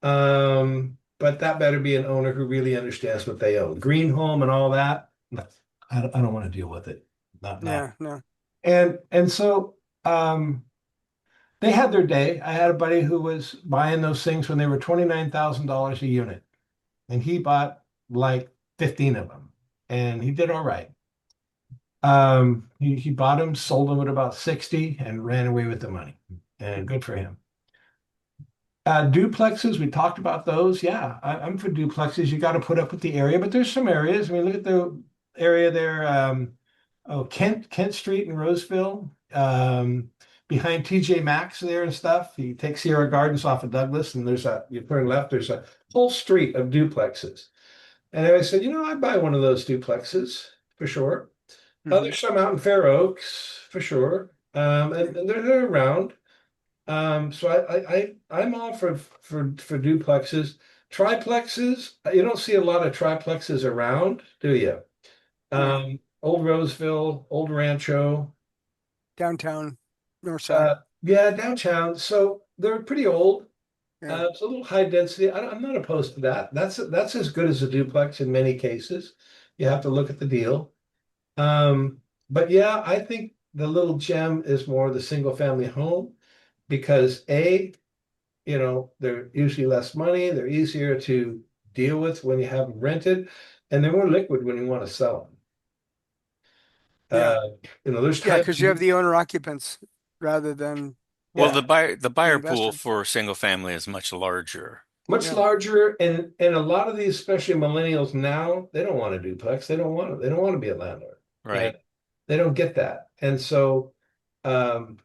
But that better be an owner who really understands what they own. Green home and all that. No, I don't want to deal with it. Not. Yeah, no. And so they had their day. I had a buddy who was buying those things when they were $29,000 a unit, and he bought like 15 of them, and he did all right. He bought them, sold them at about 60, and ran away with the money. And good for him. Duplexes, we talked about those. Yeah, I'm for duplexes. You got to put up with the area, but there's some areas. I mean, look at the area there. Oh, Kent Street in Roseville, behind TJ Maxx there and stuff. You take Sierra Gardens off of Douglas, and you turn left, there's a whole street of duplexes. And I said, I'd buy one of those duplexes for sure. Mhm. There's some out in Fair Oaks for sure. And they're around. So I'm all for duplexes. Triplexes, you don't see a lot of triplexes around, do you? No. Old Roseville, Old Rancho, Downtown, north side. yeah, downtown. So they're pretty old. Yeah. It's a little high density. I'm not opposed to that. That's as good as a duplex in many cases. You have to look at the deal. Um, but yeah, I think the little gem is more the single family home because they're usually less money, they're easier to deal with when you have them rented, and they're more liquid when you want to sell them. Yeah. There's Yeah, times because you have the owner occupants rather than Well, yeah, the the buyer pool investor. for single family is much larger. much Yeah. larger, and a lot of these, especially millennials now, they don't want a duplex. They don't want to be a landlord, and Right. they don't get that. And so um,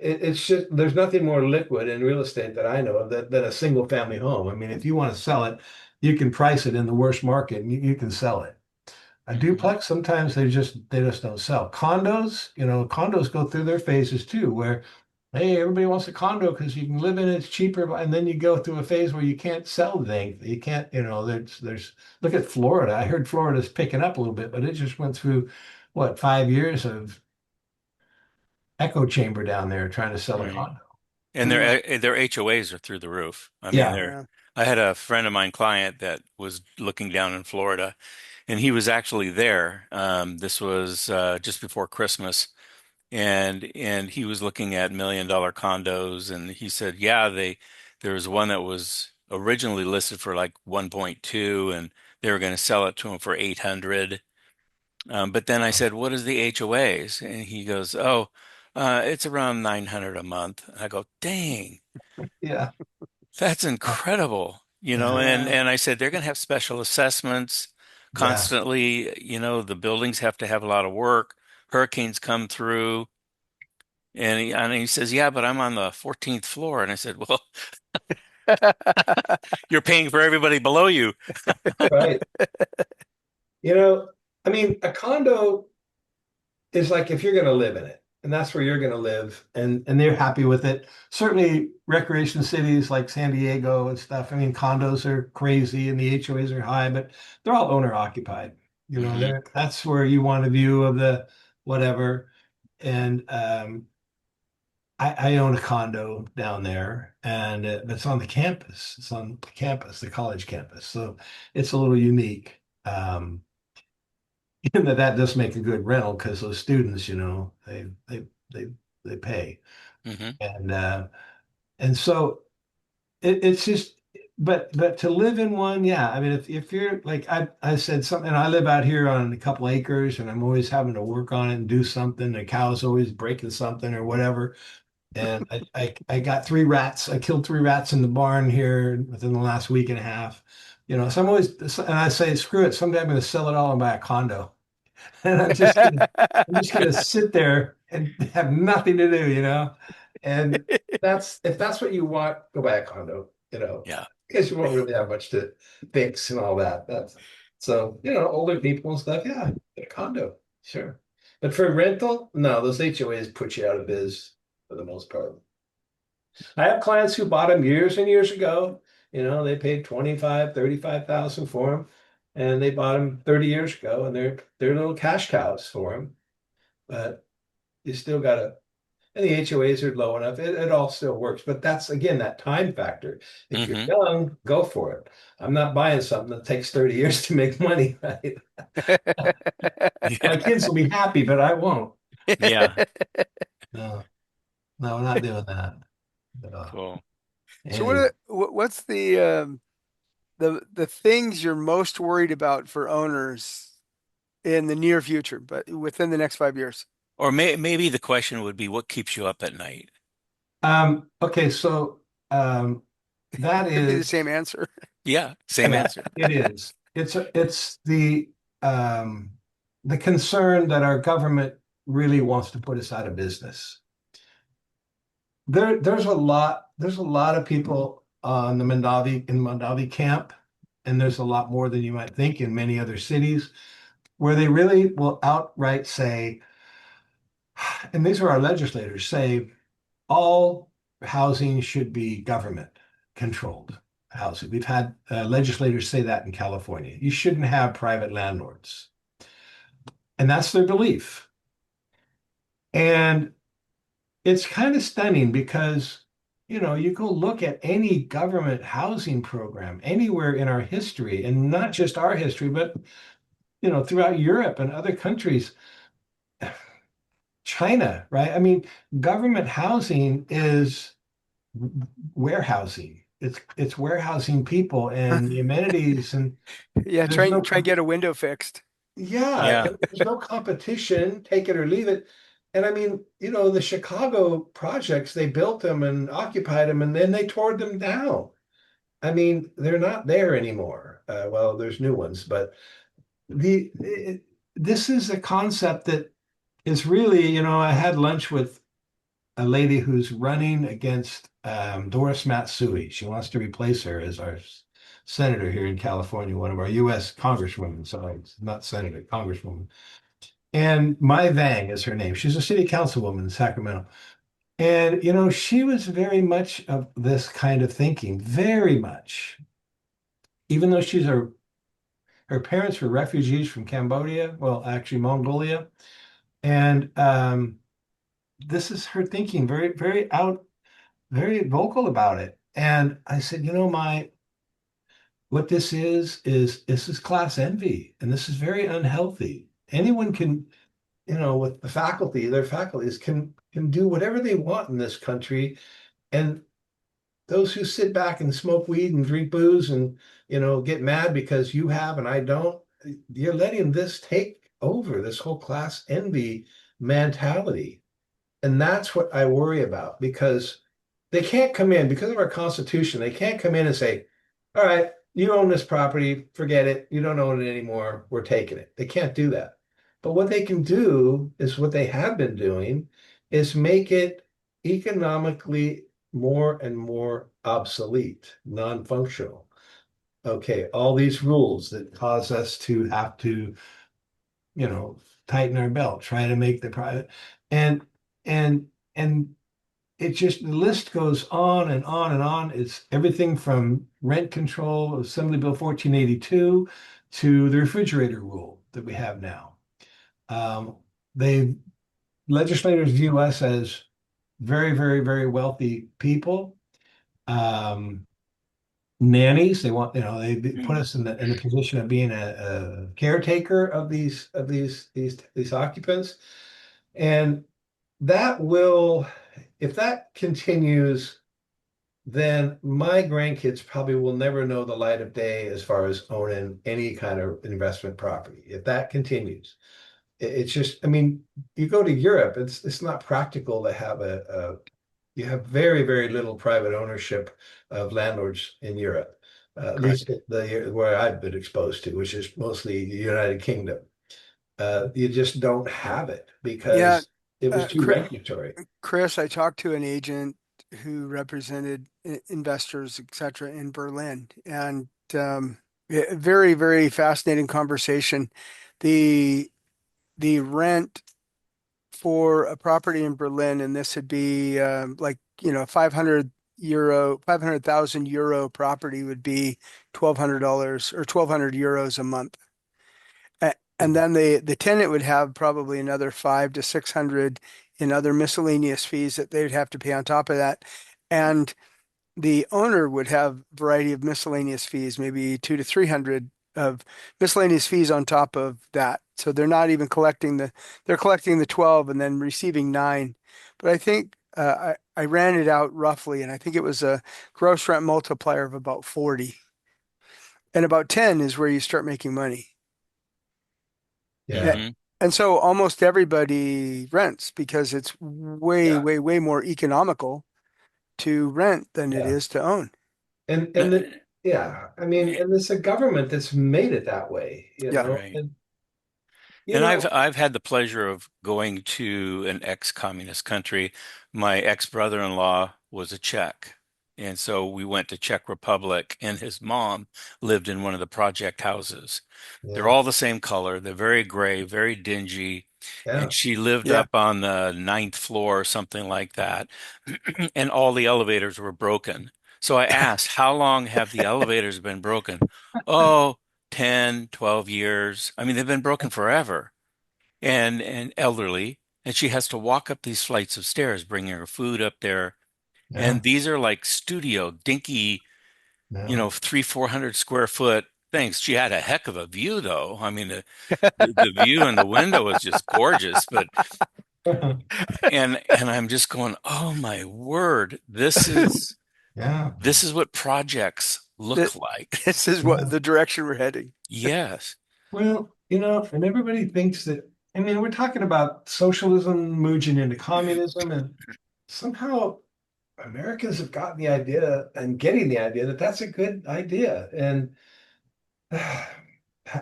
it's just there's nothing more liquid in real estate that I know of than a single family home. I mean, if you want to sell it, you can price it in the worst market and you can sell it. A Hmm. duplex, sometimes they just don't sell. Condos go through their phases too, where hey, everybody wants a condo because you can live in it, it's cheaper, and then you go through a phase where you can't sell things. You can't, there's look at Florida. I heard Florida's picking up a little bit, but it just went through what, 5 years of echo chamber down there trying to sell a Right. condo. And Mm. their HOAs are through the roof. I mean, Yeah. Yeah. I had a friend of mine client that was looking down in Florida, and he was actually there. This was just before Christmas, and he was looking at $1 million condos, and he said, yeah, there was one that was originally listed for like 1.2, and they were going to sell it to him for 800. But then I said, what is the HOAs? And he goes, oh, it's around 900 a month. I go, dang, Yeah. that's incredible. And Yeah. and I said they're going to have special assessments Yeah. constantly. The buildings have to have a lot of work. Hurricanes come through. And he says, yeah, but I'm on the 14th floor. And I said, well, you're paying for everybody below you. Right. You know, I mean, a condo is like if you're going to live in it, and that's where you're going to live, and they're happy with it. Certainly, recreation cities like San Diego and stuff. I mean, condos are crazy and the HOAs are high, but they're all owner occupied. Hmm. That's where you want a view of the whatever. And I own a condo down there, and it's on the campus. It's on the campus, the college campus, so it's a little unique. And that does make a good rental because those students, they they pay, Hmm. and so it's just, but to live in one, yeah. I mean, if you're like I said something, I live out here on a couple acres, and I'm always having to work on it and do something. The cow's always breaking something or whatever. And I got three rats. I killed three rats in the barn here within the last week and a half. So I'm always, and I say, screw it. Someday I'm going to sell it all and buy a condo. And I'm just gonna sit there and have nothing to do. And if that's what you want, go buy a condo, Yeah. because you won't really have much to fix and all that. That's so, older people and stuff, yeah, get a condo, sure. But for rental, no, those HOAs put you out of biz for the most part. I have clients who bought them years and years ago. They paid 25, 35,000 for them, and they bought them 30 years ago, and they're little cash cows for them. But you still gotta, and the HOAs are low enough. It all still works. But that's again that time factor. If you're Hmm. young, go for it. I'm not buying something that takes 30 years to make money, right? My Yeah. kids will be happy, but I won't. Yeah. No, no, we're not doing that. Cool. So Anyway. what's the things you're most worried about for owners in the near future, but within the next 5 years? Or maybe the question would be, what keeps you up at night? Okay, so that Could be the is, same answer. Yeah, same yeah, answer. it is. It's um the concern that our government really wants to put us out of business. There's a lot of people on the Mandavi camp, and there's a lot more than you might think in many other cities where they really will outright say, and these are our legislators, say all housing should be government controlled housing. We've had legislators say that in California. You shouldn't have private landlords. And that's their belief. And it's kind of stunning because, you go look at any government housing program anywhere in our history, and not just our history, but, throughout Europe and other countries, China, right? I mean, government housing is warehousing. It's warehousing people and the amenities, and Yeah, there's no try and get a window fixed. yeah, Yeah. and there's no competition, take it or leave it. And I mean, the Chicago projects, they built them and occupied them, and then they tore them down. I mean, they're not there anymore. Well, there's new ones, but this is a concept that is really, I had lunch with a lady who's running against Doris Matsui. She wants to replace her as our senator here in California, one of our U.S. congresswomen. Sorry, not senator, congresswoman. And Mai Vang is her name. She's a city councilwoman in Sacramento. And, she was very much of this kind of thinking, very much. Even though her parents were refugees from Cambodia, well, actually Mongolia. And this is her thinking, very, very vocal about it. And I said, what this is class envy, and this is very unhealthy. Anyone can, with the faculty, their faculties can do whatever they want in this country, and those who sit back and smoke weed and drink booze and get mad because you have and I don't, you're letting this take over this whole class envy mentality. And that's what I worry about because they can't come in because of our Constitution. They can't come in and say, all right, you own this property, forget it. You don't own it anymore. We're taking it. They can't do that. But what they can do is what they have been doing is make it economically more and more obsolete, non-functional. Okay, all these rules that cause us to have to, you know, tighten our belt, try to make the private and and and it just the list goes on and on and on. It's everything from rent control, Assembly Bill 1482, to the refrigerator rule that we have now. Um, they legislators view us as very, very, very wealthy people. Um, Nannies, they want, they put Mm. us in the position of being a caretaker of these occupants. And that will, if that continues, then my grandkids probably will never know the light of day as far as owning any kind of investment property. If that continues, it's just, I mean, you go to Europe, it's not practical to have you have very, very little private ownership of landlords in Europe, at least Correct. where I've been exposed to, which is mostly the United Kingdom. You just don't have it Yeah, because it was too Chris, regulatory. I talked to an agent who represented investors, etc., in Berlin, and yeah, very, very fascinating conversation. The the rent for a property in Berlin, and this would be like €500,000 property would be $1,200 or €1,200 a month. And then the tenant would have probably another 500 to 600 in other miscellaneous fees that they would have to pay on top of that. And the owner would have a variety of miscellaneous fees, maybe 200 to 300 of miscellaneous fees on top of that. So they're not even they're collecting the 12 and then receiving 9. But I think I ran it out roughly, and I think it was a gross rent multiplier of about 40. And about 10 is where you start making money. Yeah. Hmm. And so almost everybody rents because it's way, Yeah. way, way more economical to rent than it Yeah. is to own. Yeah. I mean, and it's a government that's made it that way, Yeah. Right. and you And know, I've had the pleasure of going to an ex-communist country. My ex-brother-in-law was a Czech. And so we went to Czech Republic, and his mom lived in one of the project houses. They're yeah, all the same color. They're very gray, very dingy. And yeah, she lived Yeah. up on the ninth floor or something like that. And all the elevators were broken. So I asked, how long have the elevators been broken? Oh, 10, 12 years. I mean, they've been broken forever and elderly. And she has to walk up these flights of stairs, bringing her food up there. yeah, And these are like studio, dinky, yeah. 400 square foot things. She had a heck of a view, though. I mean, the view in the window was just gorgeous. But and I'm just going, oh my word, Yeah, this is what projects Th- look like. This is what yeah. the direction we're heading. Yes. Well, and everybody thinks that, I mean, we're talking about socialism merging into communism, and somehow Americans have gotten the idea and getting the idea that that's a good idea. And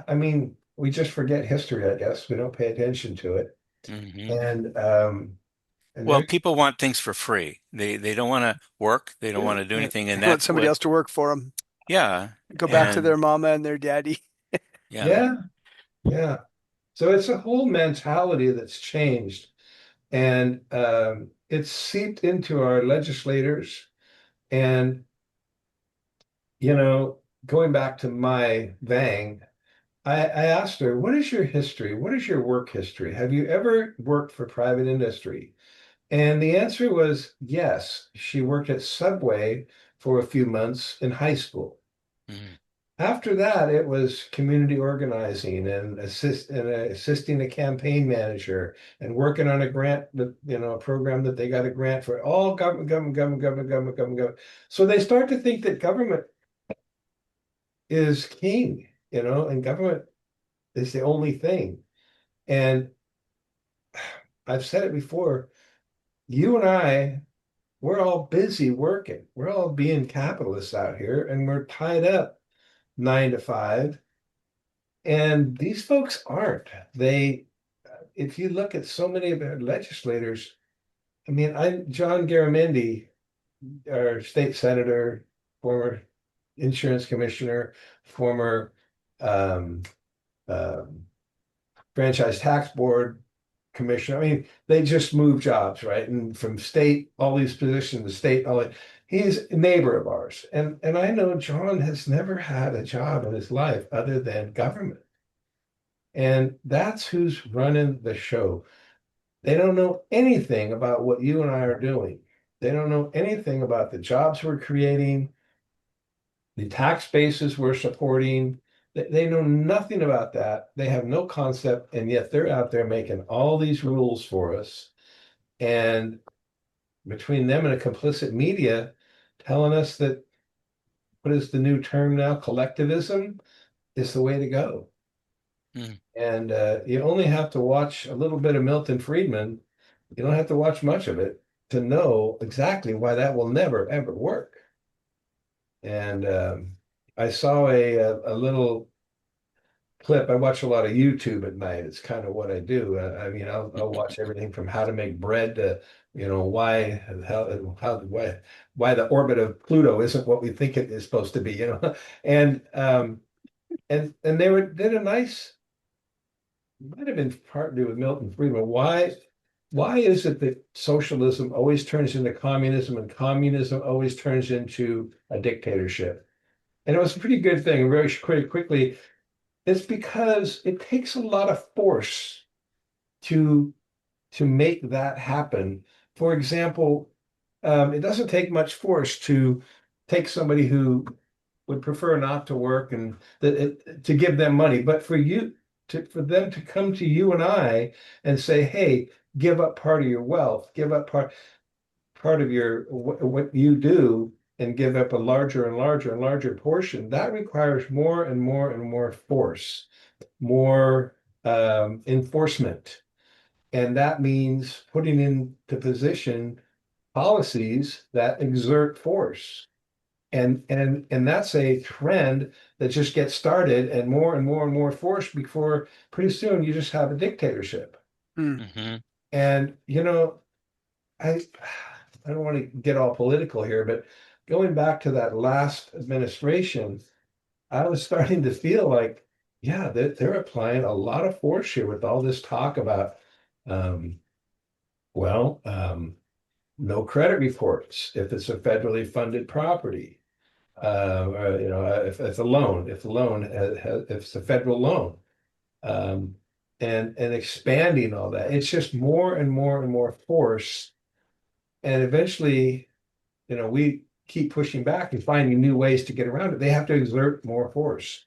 I mean, we just forget history, I guess. We don't pay attention to it. Hmm. And Well, there's, people want things for free. They don't want to work. They don't yeah, want to do yeah, anything, and They want that's somebody what. else to work for them. Yeah, Go back to yeah, their and mama and their daddy. yeah. yeah, yeah. So it's a whole mentality that's changed, and it's seeped into our legislators. And going back to my Vang, I asked her, "What is your history? What is your work history? Have you ever worked for private industry?" And the answer was yes. She worked at Subway for a few months in high school. Mm, After that, it was community organizing and assisting a campaign manager and working on a grant that, a program that they got a grant for. All government, government, government, government, government, government, government. So they start to think that government is king, and government is the only thing. And I've said it before, you and we're all busy working. We're all being capitalists out here, and we're tied up 9 to 5. And these folks aren't. If you look at so many of our legislators, I mean, John Garamendi, our state senator, former insurance commissioner, former um, um, franchise tax board commissioner. I mean, they just move jobs, right? And from state, all these positions, the state, all that. He's a neighbor of ours. And I know John has never had a job in his life other than government. And that's who's running the show. They don't know anything about what you and I are doing. They don't know anything about the jobs we're creating, the tax bases we're supporting. They know nothing about that. They have no concept, and yet they're out there making all these rules for us. And between them and a complicit media telling us that what is the new term now? Collectivism is the way to go. mm, And you only have to watch a little bit of Milton Friedman. You don't have to watch much of it to know exactly why that will never, ever work. And I saw a little clip. I watch a lot of YouTube at night. It's kind of what I do. I mean, I'll watch everything from how to make bread to, why why the orbit of Pluto isn't what we think it is supposed to be. And and they did a nice, might have been part to do with Milton Friedman. Why why is it that socialism always turns into communism and communism always turns into a dictatorship? And it was a pretty good thing, very quickly. It's because it takes a lot of force to make that happen. For example, it doesn't take much force to take somebody who would prefer not to work and to give them money, but for them to come to you and I and say, "Hey, give up part of your wealth, give up part of your what you do." And give up a larger and larger and larger portion, that requires more and more and more force, more enforcement. And that means putting into position policies that exert force. And that's a trend that just gets started and more and more and more force before pretty soon you just have a dictatorship. Hmm. Hmm. And I I don't want to get all political here, but going back to that last administration, I was starting to feel like, yeah, they're applying a lot of force here with all this talk about um, well, no credit reports if it's a federally funded property. Or, if it's a loan, if the loan if it's a federal loan, um, and expanding all that, it's just more and more and more force. And eventually, we keep pushing back and finding new ways to get around it. They have to exert more force.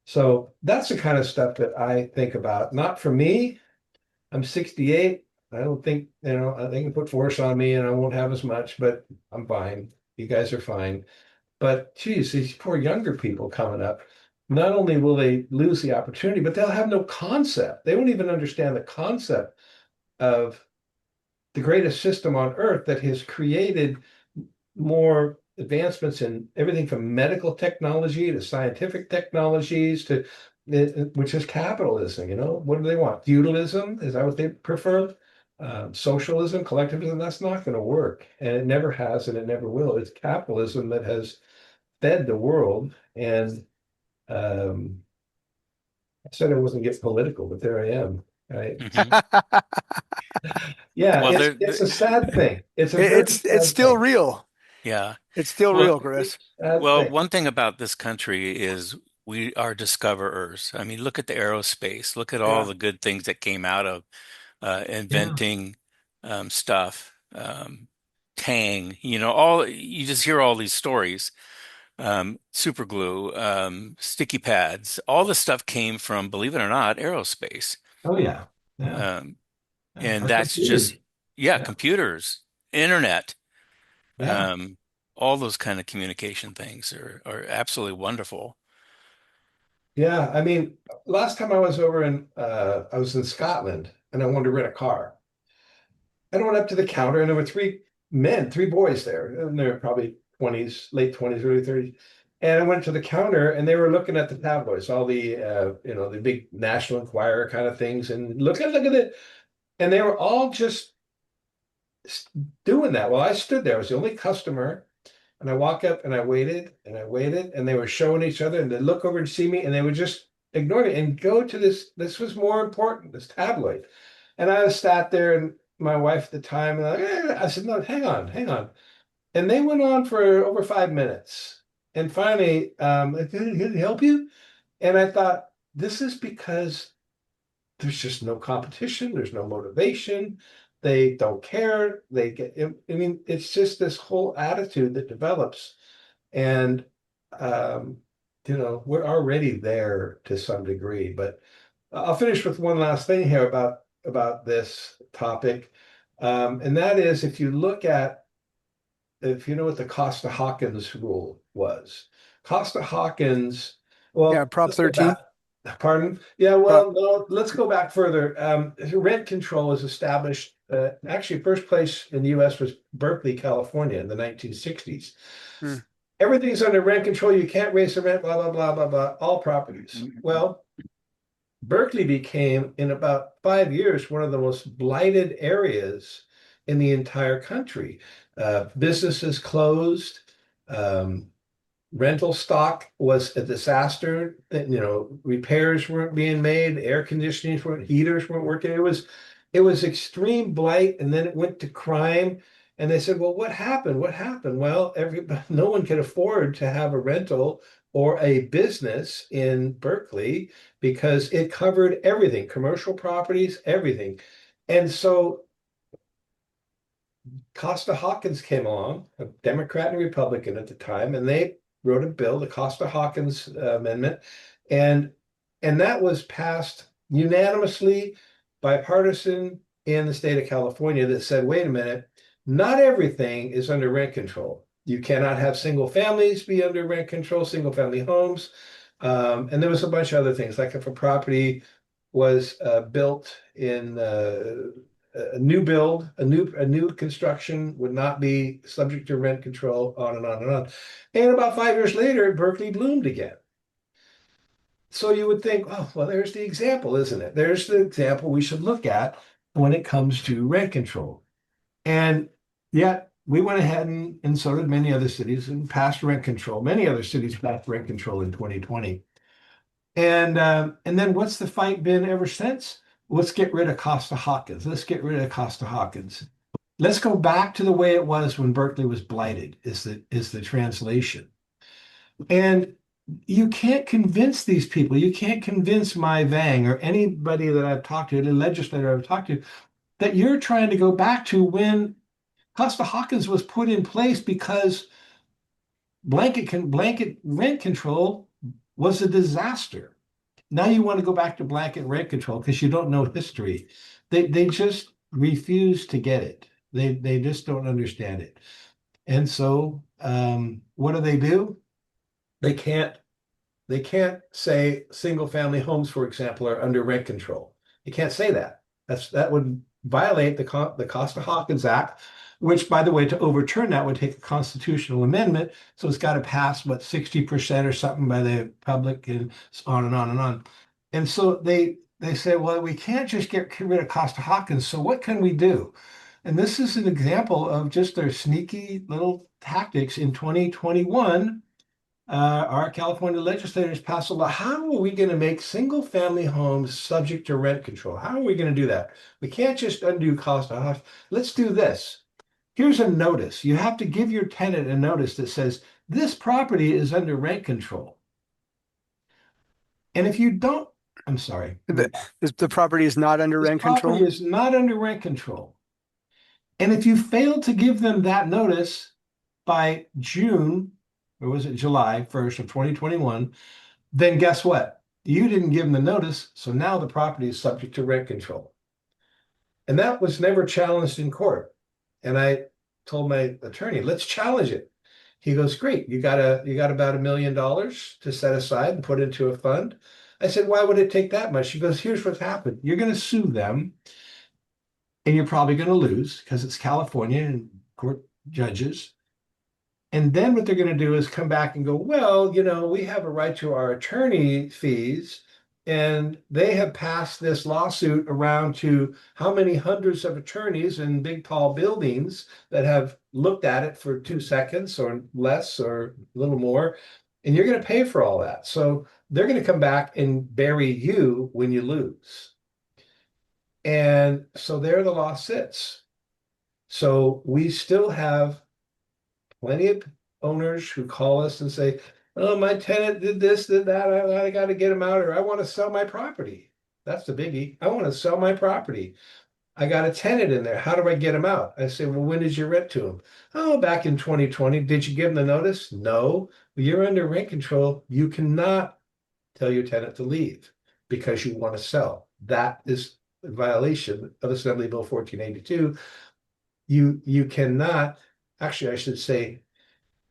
So that's the kind of stuff that I think about. Not for me. I'm 68. I don't think, they can put force on me and I won't have as much, but I'm fine. You guys are fine. But geez, these poor younger people coming up, not only will they lose the opportunity, but they'll have no concept. They won't even understand the concept of the greatest system on earth that has created more advancements in everything from medical technology to scientific technologies to which is capitalism. What do they want? Feudalism? Is that what they prefer? Socialism, collectivism? That's not going to work, and it never has, and it never will. It's capitalism that has fed the world. And um, I said I wasn't getting political, but there I am. Right? Hmm. Yeah, Well, it's a sad thing. It's a very It's sad still thing. real. yeah. It's still Well, real, Chris. Sad well, thing. one thing about this country is we are discoverers. I mean, look at the aerospace. Look at all Yeah. the good things that came out of Yeah. inventing stuff. Tang, all you just hear all these stories. Super glue, sticky pads, all this stuff came from, believe it or not, aerospace. Oh yeah. Yeah. Um, Yeah. and Our that's computers. just, yeah, Yeah. computers, internet, Yeah. all those kind of communication things are absolutely wonderful. Yeah. I mean, last time I was in Scotland and I wanted to rent a car. And I went up to the counter and there were three boys there, and they're probably 20s, late 20s, early 30s. And I went to the counter and they were looking at the tabloids, all the big National Enquirer kind of things, and look at it. And they were all just doing that. Well, I stood there, I was the only customer. And I walk up and I waited and I waited and they were showing each other and they'd look over and see me and they would just ignore me and go to this. This was more important, this tabloid. And I sat there and my wife at the time, and I said, no, hang on, hang on. And they went on for over 5 minutes. And finally, can I help you? And I thought, this is because there's just no competition, there's no motivation, they don't care, they get, I mean, it's just this whole attitude that develops. And um, we're already there to some degree. But I'll finish with one last thing here about this topic. And that is, if you know what the Costa-Hawkins rule was. Costa-Hawkins, Yeah, well, Prop let's go 13. back. Pardon? Yeah, Prop. well, no, let's go back further. Rent control was established. Actually, first place in the US was Berkeley, California in the 1960s. Hmm. Everything's under rent control. You can't raise the rent, blah, blah, blah, blah, blah, all properties. Well, Berkeley became, in about 5 years, one of the most blighted areas in the entire country. Businesses closed. Um, Rental stock was a disaster. Repairs weren't being made. Air conditioning weren't, heaters weren't working. It was extreme blight, and then it went to crime. And they said, well, what happened? What happened? Well, everybody, no one could afford to have a rental or a business in Berkeley because it covered everything, commercial properties, everything. And so Costa-Hawkins came along, a Democrat and Republican at the time, and they wrote a bill, the Costa-Hawkins Amendment, and that was passed unanimously, bipartisan in the state of California that said, wait a minute, not everything is under rent control. You cannot have single families be under rent control, single family homes. And there was a bunch of other things, like if a property was built in a new build, a new construction would not be subject to rent control, on and on and on. And about 5 years later, Berkeley bloomed again. So you would think, oh, well, there's the example, isn't it? There's the example we should look at when it comes to rent control. And yet we went ahead and so did many other cities and passed rent control. Many other cities passed rent control in 2020. And then what's the fight been ever since? Let's get rid of Costa-Hawkins. Let's get rid of Costa-Hawkins. Let's go back to the way it was when Berkeley was blighted, is the translation. And you can't convince these people. You can't convince my Vang or anybody that I've talked to, any legislator I've talked to, that you're trying to go back to when Costa-Hawkins was put in place because blanket rent control was a disaster. Now you want to go back to blanket rent control because you don't know history. They just refuse to get it. They just don't understand it. And so what do? They can't say single family homes, for example, are under rent control. You can't say that. That would violate the Costa-Hawkins Act, which, by the way, to overturn that would take a constitutional amendment. So it's got to pass, 60% or something by the public, and on and on and on. And so they say, well, we can't just get rid of Costa-Hawkins. So what can we do? And this is an example of just their sneaky little tactics. In 2021, our California legislators passed a law. How are we going to make single family homes subject to rent control? How are we going to do that? We can't just undo Costa-Hawkins. Let's do this. Here's a notice. You have to give your tenant a notice that says this property is under rent control. And if you don't, I'm sorry. The property is not under rent control? Property is not under rent control. And if you fail to give them that notice by June, or was it July 1st of 2021, then guess what? You didn't give them the notice, so now the property is subject to rent control. And that was never challenged in court. And I told my attorney, let's challenge it. He goes, great, you got about $1 million to set aside and put into a fund. I said, why would it take that much? He goes, here's what's happened. You're going to sue them, and you're probably going to lose because it's California and court judges. And then what they're going to do is come back and go, well, we have a right to our attorney fees, and they have passed this lawsuit around to how many hundreds of attorneys in big, tall buildings that have looked at it for 2 seconds or less or a little more, and you're going to pay for all that. So they're going to come back and bury you when you lose. And so there the law sits. So we still have plenty of owners who call us and say, oh, my tenant did this, did that. I got to get him out, or I want to sell my property. That's the biggie. I want to sell my property. I got a tenant in there. How do I get him out? I say, well, when did you rent to him? Oh, back in 2020. Did you give him the notice? No. Well, you're under rent control. You cannot tell your tenant to leave because you want to sell. That is a violation of Assembly Bill 1482. You cannot. Actually, I should say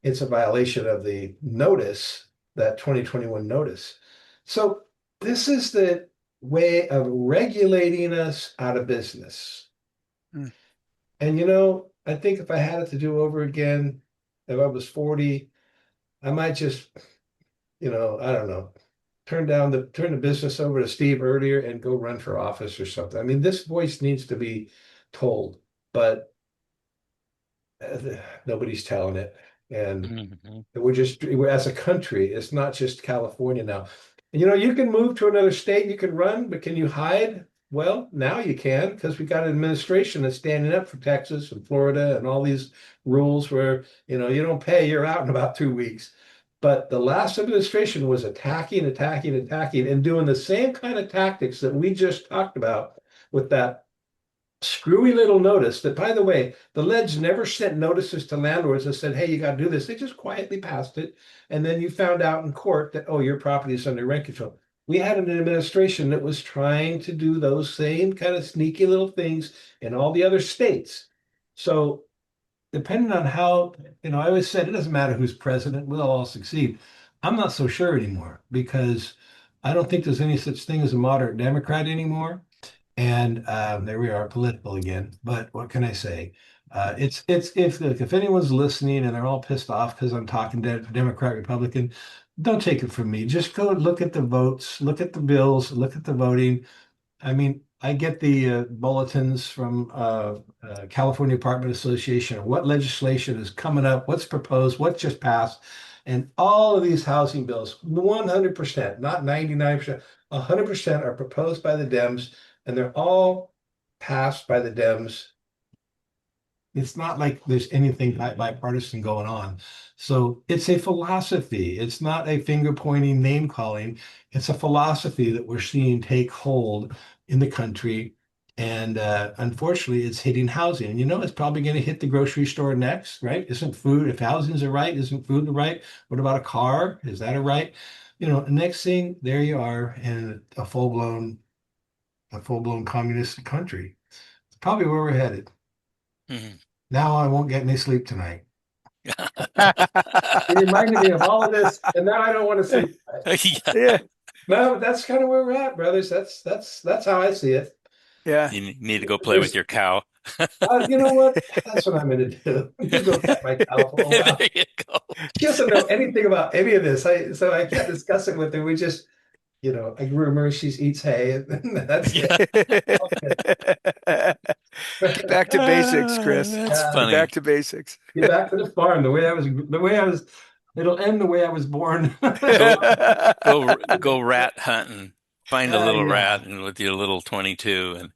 it's a violation of the notice, that 2021 notice. So this is the way of regulating us out of business. Mm. And I think if I had it to do over again, if I was 40, I might just, I don't know, turn the business over to Steve earlier and go run for office or something. I mean, this voice needs to be told, but nobody's telling it. And we're as a country, it's not just California now. And you can move to another state, you can run, but can you hide? Well, now you can because we got an administration that's standing up for Texas and Florida and all these rules where, you don't pay, you're out in about 2 weeks. But the last administration was attacking, attacking, attacking, and doing the same kind of tactics that we just talked about with that screwy little notice that, by the way, the Leds never sent notices to landlords and said, hey, you got to do this. They just quietly passed it. And then you found out in court that, oh, your property is under rent control. We had an administration that was trying to do those same kind of sneaky little things in all the other states. So depending on how, I always said it doesn't matter who's president, we'll all succeed. I'm not so sure anymore because I don't think there's any such thing as a moderate Democrat anymore. And there we are, political again. But what can I say? It's if anyone's listening and they're all pissed off because I'm talking Democrat, Republican, don't take it from me. Just go look at the votes, look at the bills, look at the voting. I mean, I get the bulletins from California Apartment Association, what legislation is coming up, what's proposed, what just passed, and all of these housing bills, 100%, not 99%, 100% are proposed by the Dems, and they're all passed by the Dems. It's not like there's anything bipartisan going on. So it's a philosophy. It's not a finger pointing, name calling. It's a philosophy that we're seeing take hold in the country. And unfortunately, it's hitting housing. And it's probably going to hit the grocery store next, right? Isn't food, if housing's a right, isn't food the right? What about a car? Is that a right? Next thing, there you are in a full-blown communist country. It's probably where we're headed. Mhm. Now I won't get any sleep tonight. It reminded me of all of this, and now I don't want to sleep. Yeah. Yeah. No, that's kind of where we're at, brothers. That's how I see it. Yeah. You need to go play with your cow. You know what? That's what I'm going to do. I'm going to go pet my cow for a while. There you go. She doesn't know anything about any of this. So I can't discuss it with her. We just, I rumor she eats hay, and that's Yeah. it. Get back to basics, Chris. That's Yeah. Get funny. back to basics. Get back to the farm. It'll end the way I was born. Go rat hunting. Find a little Yeah. rat and with your little 22 and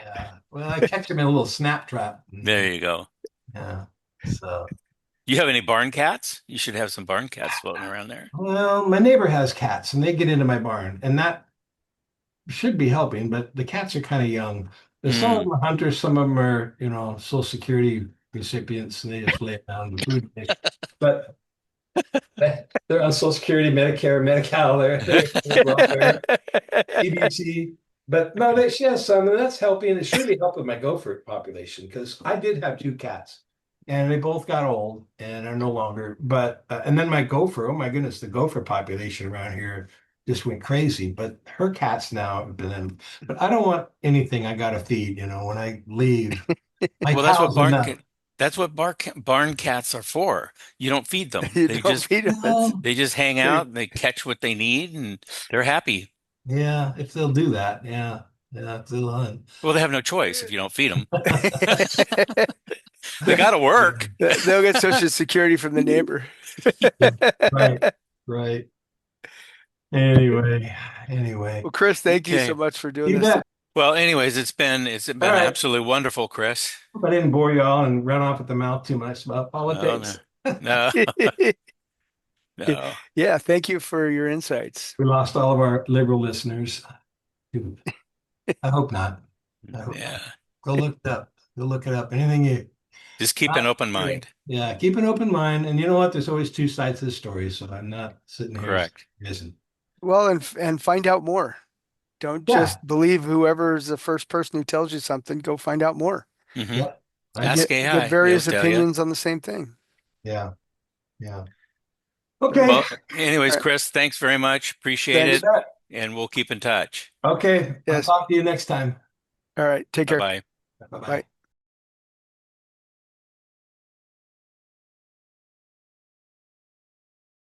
Yeah. Well, I catch him in a little snap trap. there you go. Yeah. So, You have any barn cats? You should have some barn cats floating around there. well, my neighbor has cats and they get into my barn, and that should be helping, but the cats are kind of young. There's some of Mm. them are hunters, some of them are, Social Security recipients, and they just lay down the food. But they're on Social Security, Medicare, Medi-Cal, they're welfare, EBT. But no, she has some, and that's helping. It should be helping my gopher population because I did have two cats, and they both got old and are no longer. But and then my gopher, oh my goodness, the gopher population around here just went crazy. But her cats now have been in. But I don't want anything I got to feed. When I leave, my Well, that's what cow's enough. barn cats are for. You don't feed them. You They don't just feed them. they just hang out and they catch what they need and they're happy. Yeah, if they'll do that, yeah, if they'll hunt. Well, they have no choice if you don't feed them. They got to work. They'll get Social Security from the neighbor. Right, right. Anyway. Well, Chris, thank you Okay. so much for doing You this. bet. Well, anyways, it's been All right. absolutely wonderful, Chris. Hope I didn't bore you all and run off at the mouth too much about No, politics. no, no. Yeah, thank you for your insights. We lost all of our liberal listeners. I hope not. I hope Yeah. not. Go look it up. Go look it up. Anything you. Just keep an open mind. Yeah, keep an open mind. And you know what? There's always two sides to the story. So I'm not sitting here. Correct. Isn't. Well, and find out more. Don't just believe whoever's the first person who tells you something. Go find out more. Mhm. Yeah. Ask AI. Get various They'll tell you. opinions on the same thing. Yeah. Yeah. Okay. Well, anyways, Chris, thanks very much. Appreciate Thanks. it. And we'll keep in touch. Okay. Yes. I'll talk to you next time. All right. Take care. Bye-bye. Bye-bye. Bye.